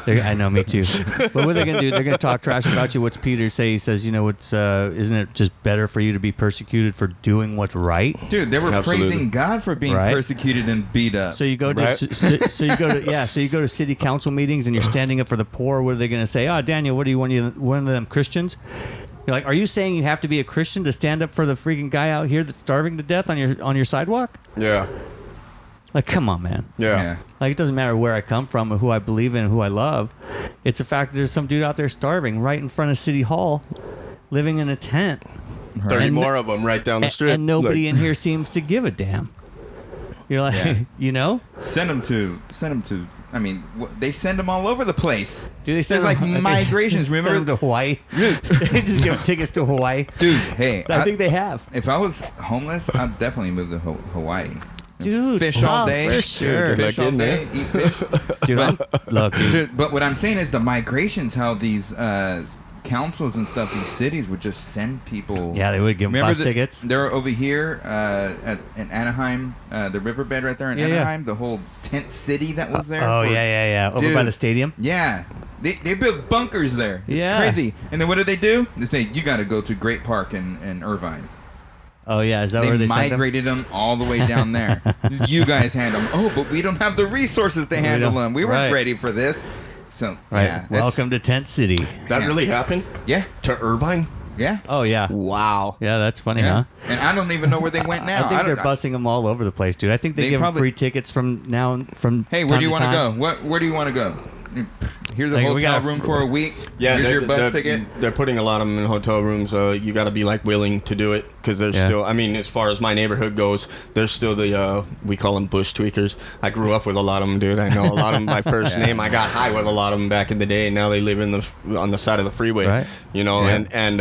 I know, me too. But what are they going to do? They're going to talk trash about you. What's Peter say? He says, isn't it just better for you to be persecuted for doing what's right? Dude, they were praising God for being persecuted and beat up. So you go to so you go to city council meetings and you're standing up for the poor. What are they going to say? Oh, Daniel, what are you, one of them Christians? You're like, are you saying you have to be a Christian to stand up for the freaking guy out here that's starving to death on your sidewalk? Yeah. Like, come on, man. Yeah. Like, it doesn't matter where I come from or who I believe in and who I love. It's a fact that there's some dude out there starving right in front of City Hall, living in a tent. 30 more of them right down the street. And nobody in here seems to give a damn. You're like, Send them to. I mean, they send them all over the place. Dude, they send There's like migrations. Remember send them to Hawaii? They just give them tickets to Hawaii. Dude, hey, I think they have. If I was homeless, I'd definitely move to Hawaii. Dude, fish all day, for sure. Fish all day, eat fish. Dude, look, dude. But what I'm saying is the migrations, how these councils and stuff, these cities would just send people. Yeah, they would give them bus tickets. They're over here in Anaheim, the riverbed right there in Anaheim, the whole tent city that was there. Over by the stadium. Yeah. They built bunkers there. It's crazy. And then what do? They say, you got to go to Great Park in Irvine. Oh, yeah. Is that where they migrated them all the way down there. You guys handle them. Oh, but we don't have the resources to handle them. We weren't ready for this. So, yeah. Welcome to Tent City. That really happened? Yeah. To Irvine? Yeah. Oh, yeah. Wow. Yeah, that's funny, huh? And I don't even know where they went now. I think they're busing them all over the place, dude. I think they give them free tickets from now from Hey, where do you want to go? Where do you want to go? Here's a hotel room for a week. Yeah, here's your bus ticket. They're putting a lot of them in hotel rooms. You got to be like willing to do it because there's still. I mean, as far as my neighborhood goes, there's still the we call them bush tweakers. I grew up with a lot of them, dude. I know a lot of them by first name. I got high with a lot of them back in the day, and now they live on the side of the freeway. Right. And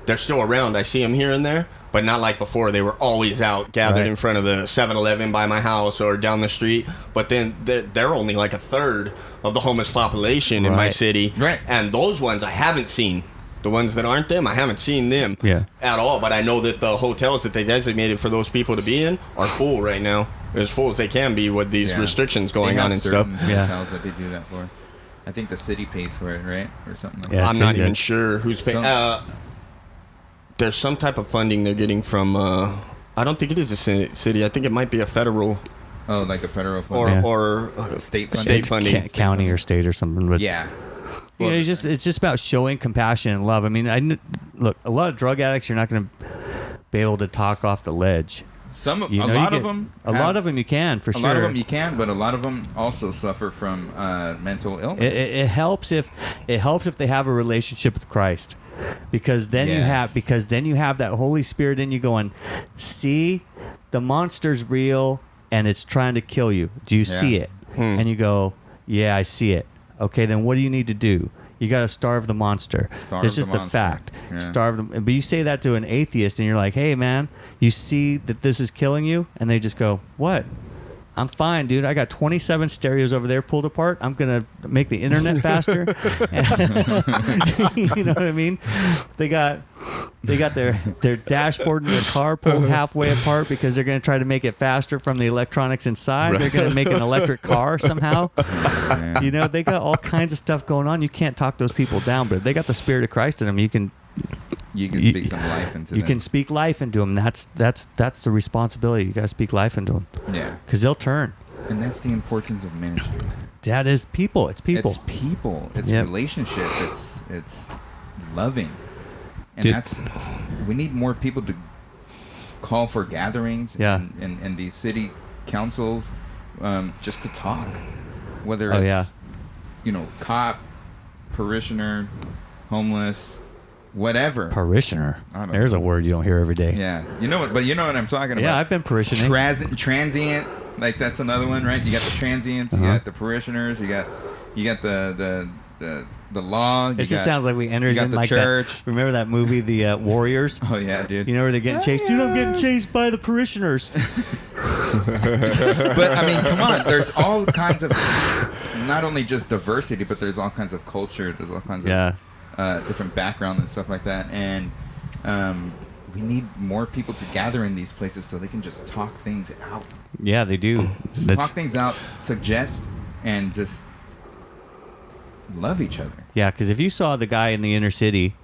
they're still around. I see them here and there. But not like before. They were always out, gathered in front of the 7-Eleven by my house or down the street. But then they're only like a third of the homeless population in my city. Right. And those ones I haven't seen. The ones that aren't them, I haven't seen them at all. But I know that the hotels that they designated for those people to be in are full right now. As full as they can be with these restrictions going on and stuff. Hotels that they do that for. I think the city pays for it, right? Or something like that. I'm not even sure who's paying. There's some type of funding they're getting from, I don't think it is a city. I think it might be a federal. Oh, like a federal funding. Or state funding. State funding. County or state or something. But yeah. Well, it's just about showing compassion and love. I mean, look, a lot of drug addicts, you're not going to be able to talk off the ledge. A lot of them you can, for sure. A lot of them you can, but a lot of them also suffer from mental illness. It helps if they have a relationship with Christ. Because then you have that Holy Spirit in you going, see, the monster's real and it's trying to kill you. Do you see it? And you go, yeah, I see it. Okay, then what do you need to do? You got to starve the monster. It's just a fact. Yeah. Starve them. But you say that to an atheist and you're like, hey, man, you see that this is killing you? And they just go, what? I'm fine, dude. I got 27 stereos over there pulled apart. I'm gonna make the internet faster. You know what I mean? They got their dashboard in their car pulled halfway apart because they're gonna try to make it faster from the electronics inside. They're gonna make an electric car somehow. Yeah. You know, they got all kinds of stuff going on. You can't talk those people down, but if they got the Spirit of Christ in them, you can speak some life into you them. can speak life into them. That's the responsibility. You got to speak life into them. Yeah. Because they'll turn. And that's the importance of ministry. That is people. It's people. It's people. It's Yep. relationship. It's loving. And Dude. we need more people to call for gatherings Yeah. and these city councils just to talk. Whether Oh, it's, yeah. cop, parishioner, homeless, whatever. Parishioner. I don't There's know. a word you don't hear every day. Yeah. You know what I'm talking about. Yeah, I've been parishioning. Transient, like that's another one, right? You got the transients, you got the parishioners, you got the law. It just sounds like we entered you got in the like church. that. Remember that movie, The Warriors? Oh yeah, dude. You know where they're getting chased? Dude, I'm getting chased by the parishioners. But I mean, come on. There's all kinds of, not only just diversity, but there's all kinds of culture. There's all kinds of different background and stuff like that. And we need more people to gather in these places so they can just talk things out. Yeah, they do. Just talk things out, suggest, and just love each other. Yeah, because if you saw the guy in the inner city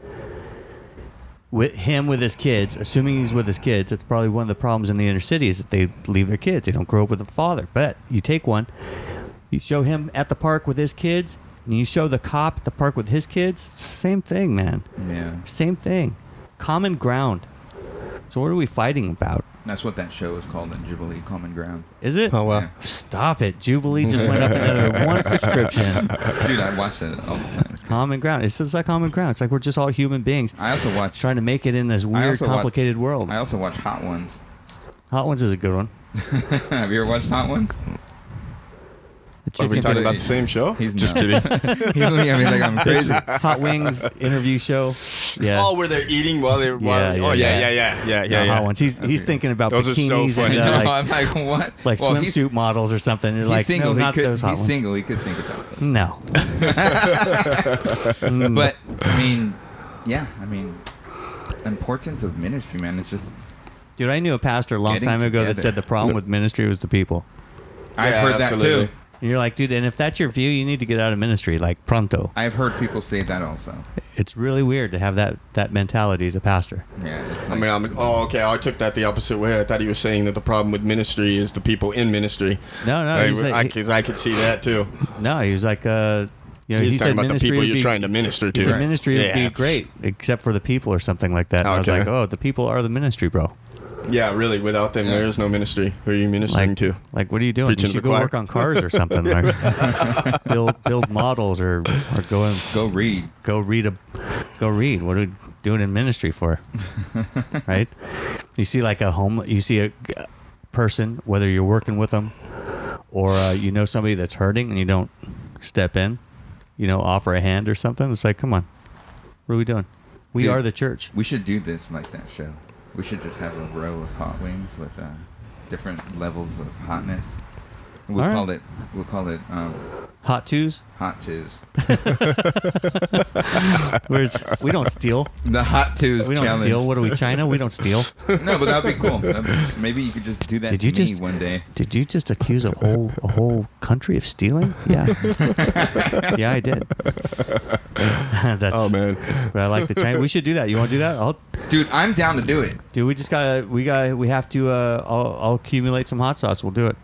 with his kids, assuming he's with his kids, it's probably one of the problems in the inner city is that they leave their kids. They don't grow up with a father. But you take one, you show him at the park with his kids, and you show the cop at the park with his kids, same thing, man. Yeah. Same thing. Common ground. So what are we fighting about? That's what that show is called in Jubilee, Common Ground. Is it? Oh, wow. Yeah. Stop it. Jubilee just went up another one subscription. Dude, I watch that all the time. It's good. Common ground. It's just like common ground. It's like we're just all human beings I also watch. trying to make it in this weird, also complicated world. I also watch Hot Ones. Hot Ones is a good one. Have you ever watched Hot Ones? The Are we chicken talking for the- about the same show? He's just no. kidding. He's looking at me like I'm crazy. Hot Wings interview show. Yeah. Oh, where they're eating while they're. Yeah, oh, yeah. yeah. Hot Ones. He's thinking about Those are so bikinis funny. and No, like, I'm like, what? like Well, he's- swimsuit models or something. You're He's like, single. no, not he's those hot ones. single. He could think about those. No. But I mean, yeah. I mean, importance of ministry, man. It's just Dude, I knew a pastor a long Getting time ago that together. said the problem with ministry was the people. I've Yeah, heard that absolutely. too. And you're like, dude, and if that's your view, you need to get out of ministry, like pronto. I've heard people say that also. It's really weird to have that mentality as a pastor. Yeah, it's I like, mean, okay. I took that the opposite way. I thought he was saying that the problem with ministry is the people in ministry. No, he's like, Because I could see that too. no, he was like, you know, He's he talking said about the ministry people would you're be- trying to minister to. He said Right. ministry would Yeah. be great, except for the people or something like that. And I was Okay. like, oh, the people are the ministry, bro. Yeah, really. Without them, there is no ministry. Who are you ministering Like, to? like, what are you doing? Preaching You to should the go choir. work on cars or something. Like, build models or go and go read. go read. What are we doing in ministry for? Right? You see like you see a person, whether you're working with them or you know somebody that's hurting and you don't step in, you know, offer a hand or something. It's like, come on, what are we doing? We Dude. are the church. We should do this like that show. We should just have a row of hot wings with different levels of hotness. We'll All right. call it Hot twos. Hot Twos. We don't steal. The Hot Twos We don't challenge. steal. What are we, China? We don't steal. No, but that'd be cool. Maybe you could just do that Did to you me just- one day. Did you just accuse a whole country of stealing? Yeah. Yeah, I did. That's, Oh man. But I like the China. We should do that. You want to do that? Dude, I'm down to do it. Dude, we have to. I'll accumulate some hot sauce. We'll do it.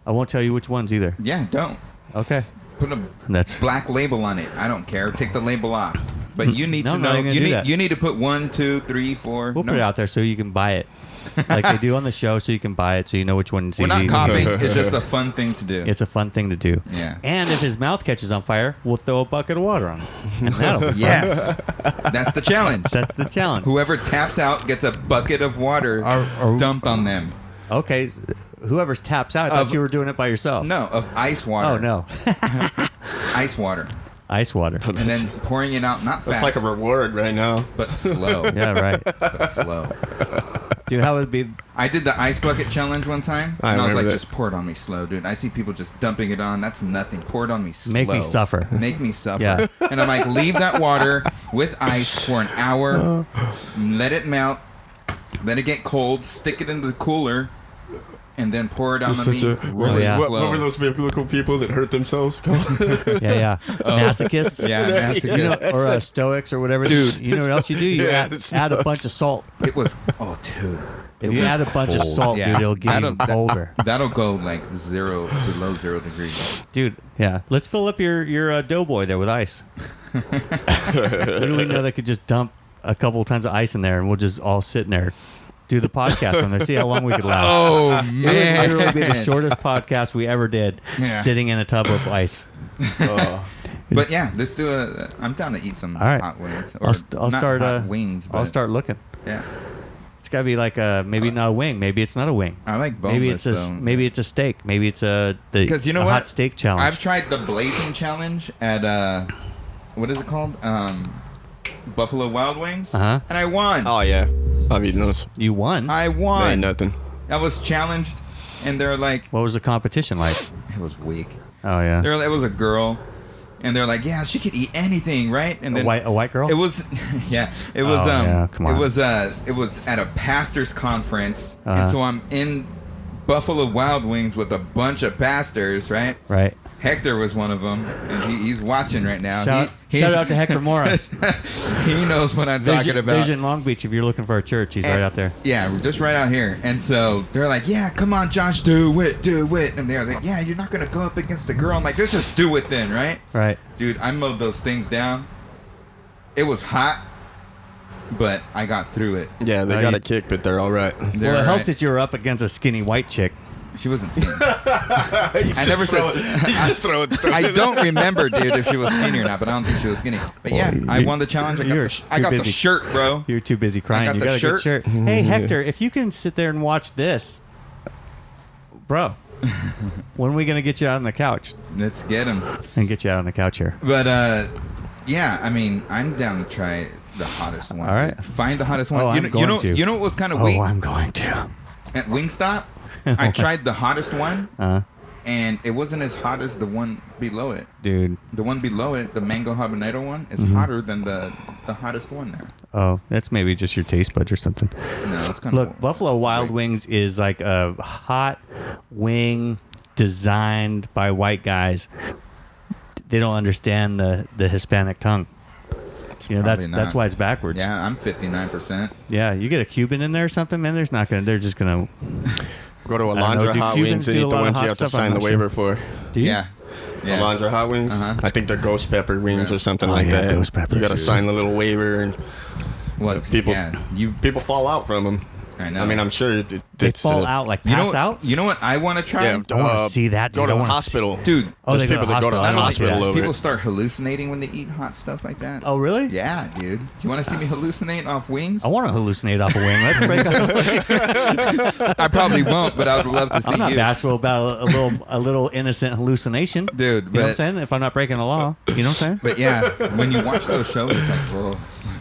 I won't tell you which ones either. Yeah, don't. Okay. Put a That's black label on it. I don't care. Take the label off. But you need No, to I'm not know. even gonna do that. You need to put 1, 2, 3, 4. we'll no. put it out there so you can buy it, like they do on the show, so you can buy it, so you know which one's We're easy. not copying. It's just a fun thing to do. It's a fun thing to do. Yeah. And if his mouth catches on fire, we'll throw a bucket of water on him, and that'll be fun. Yes. That's the challenge. That's the challenge. Whoever taps out gets a bucket of water dumped on them. Okay, whoever taps out, I thought Of- you were doing it by yourself. No, of ice water. Oh no, Ice water. ice water. And then pouring it out, not That's fast, like a reward right now. but slow. Yeah, right. But slow. Dude, how would it be? I did the ice bucket challenge one time, I and I was like, remember that. just pour it on me slow, dude. I see people just dumping it on. That's nothing. Pour it on me slow. Make me suffer. Make me suffer. Yeah. And I'm like, leave that water with ice for an hour, let it melt, let it get cold, stick it in the cooler, and then pour it on You're me such a- really yeah. slow. What were those biblical people that hurt themselves? Yeah. Masochists. Yeah, masochist. You know, or Stoics or whatever. Dude. You know what else you do? You Yeah, add a bunch of salt. It was, oh, dude. If you add a bunch of salt, dude, it'll get you colder. That'll go like below 0 degrees. Dude, yeah. Let's fill up your doughboy there with ice. Who do we know that could just dump a couple tons of ice in there and we'll just all sit in there, do the podcast from there, see how long we could last. Oh, It would man. literally be the shortest podcast we ever did, Yeah. sitting in a tub of ice. But yeah, let's do I'm down to eat some All right. hot wings. I'll not start. hot wings, but I'll start looking. Yeah. It's got to be like maybe not a wing, maybe it's not a wing. I like Maybe boneless, it's though. maybe it's a steak. Maybe it's Because you know a what? hot steak challenge. I've tried the blazing challenge at what is it called? Buffalo Wild Wings. Uh-huh. And I won. Oh yeah, I've eaten those. You won. I They ain't won. nothing. I was challenged, and they're like, What was the competition like? it was weak. Oh yeah, It was a girl, and they're like, yeah, she could eat anything, right? And a white girl. It was, yeah. It was, Oh, yeah, come on. It was at a pastor's conference, Uh-huh. and so I'm in Buffalo Wild Wings with a bunch of pastors, right? Right. Hector was one of them, and he's watching right now. Shout out to Hector Mora. He knows what I'm talking about. Vision Long Beach. If you're looking for a church, he's right out there. Yeah, just right out here. And so they're like, yeah, come on, Josh, do it. And they're like, yeah, you're not going to go up against a girl. I'm like, let's just do it then, right? Right. Dude, I mowed those things down. It was hot, but I got through it. Yeah, they Oh, got you- a kick, but they're all right. They're Well, it helps right. that you were up against a skinny white chick. She wasn't skinny. I never said- He's just throwing stuff. I don't remember, dude, if she was skinny or not, but I don't think she was skinny. But yeah, Well, I won the challenge. I got, you're I got too the busy. shirt, bro. You're too busy crying. got You the got a good shirt. shirt. Hey, Hector, if you can sit there and watch this, bro, when are we gonna get you out on the couch Let's get him. and get you out on the couch here? But yeah, I mean, I'm down to try the hottest one. All right. dude. Find the hottest one. Oh, I'm going to. You know what was kind of Oh, weak I'm going to. at Wingstop? I tried the hottest one, and it wasn't as hot as the one below it. Dude. The one below it, the mango habanero one, is Mm-hmm. hotter than the hottest one there. Oh, that's maybe just your taste buds or something. No, it's kind Look, of Buffalo Wild Wings is like a hot wing designed by white guys. They don't understand the Hispanic tongue. You know, Probably that's not. why it's backwards. Yeah, I'm 59%. Yeah, you get a Cuban in there or something, man. They're just gonna. Go to don't know, Alondra do Hot Cubans Wings and do a eat the lot of ones hot you have to stuff? I'm sign the not waiver for. Do you? Yeah. Yeah. Alondra Hot Wings. Uh-huh. I think they're ghost pepper wings Yeah. or something Oh, like yeah, that. ghost peppers, You got to dude. sign the little waiver, and What? people Yeah, people fall out from them. I know. I mean, I'm sure They it's, fall out like You pass know, out. You know what I want to try? Yeah, I wanna see that, Go dude. to I the wanna hospital, Dude, Oh, There's they go to people that go to hospital. the I don't hospital like that. over people it. start hallucinating when they eat hot stuff like that. Oh, really? Yeah, dude. You want to see me hallucinate off wings? I want to hallucinate off a wing. Let's break up. I probably won't, but I would love to see I'm not you. bashful about a little innocent hallucination, Dude, You know what I'm but saying? If I'm not breaking the law, you know what I'm saying? but yeah, when you watch those shows, it's like, whoa,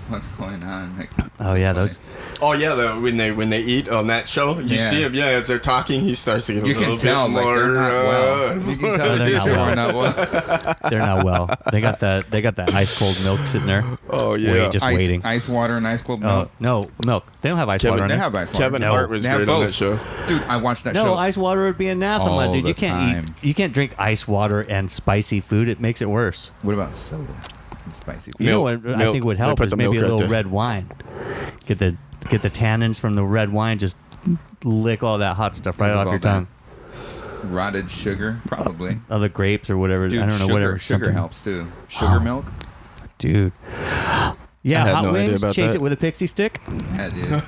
what's going on? Like, Oh yeah, those. Oh yeah, when they eat on that show, you Yeah. see him. Yeah, as they're talking, he starts to get a you little can tell, bit like more. they're not well. You can tell They're these not people well. are not well. They're not well. They got that ice cold milk sitting there. Oh yeah, Wait, just waiting. Ice water and ice cold Oh milk. no, milk. They don't have ice Kevin, water in They it. have ice water. Kevin No. Hart was They have great on both. that show. Dude, I watched that No, show. ice water would be anathema, All dude. the You can't time. eat. You can't drink ice water and spicy food. It makes it worse. What about soda and spicy? You know Milk. what I Milk. think would They help put is the maybe a milk right little there. red wine. Get the tannins from the red wine. Just lick all that hot stuff right Because of off all your that tongue. Rotted sugar, probably. Other grapes or whatever. Dude, I don't know. sugar, Whatever. Sugar something. helps too. Sugar milk. Dude. Yeah, I had hot no idea wings. about Chase that. it with a pixie stick. Yeah, dude.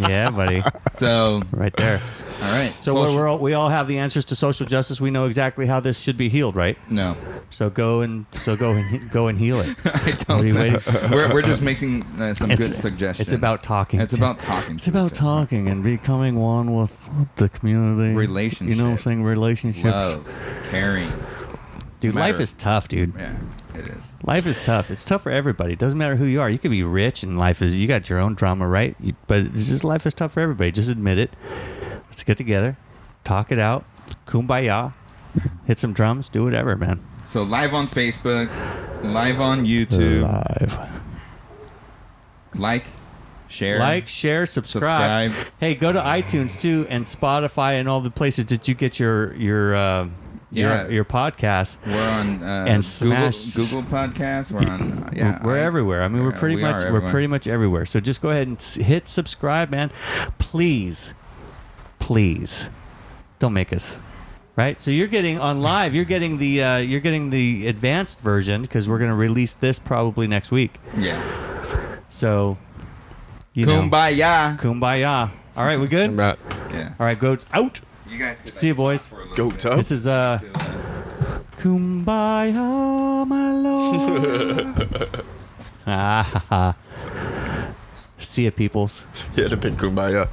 Yeah, buddy. So, Right there. all right. So we all have the answers to social justice. We know exactly how this should be healed, right? No. So go and heal it. I What don't are you know. waiting? We're just making some good suggestions. It's about talking. It's about talking. It's about talking and becoming one with the community. Relationship. You know what I'm saying? Relationships. Love, caring. Dude, matter life of- is tough, dude. Yeah. It is. Life is tough. It's tough for everybody. It doesn't matter who you are. You could be rich, and life is. You got your own drama, right? But it's just life is tough for everybody. Just admit it. Let's get together, talk it out, kumbaya, hit some drums, do whatever, man. So live on Facebook, live on YouTube. Live. Like, share, subscribe. Hey, go to iTunes too, and Spotify, and all the places that you get your podcast. We're on And smash- Google Podcasts. We're on We're everywhere. I mean, we're pretty much everywhere. So just go ahead and hit subscribe, man. Please, don't make us. Right. So you're getting on live. You're getting the advanced version because we're going to release this probably next week. Yeah. So. Kumbaya. All right, we good? Right. Yeah. All right, goats out. You guys could, See you, boys. Goats up. This is Kumbaya, my lord. See ya, peoples. Yeah, the big kumbaya.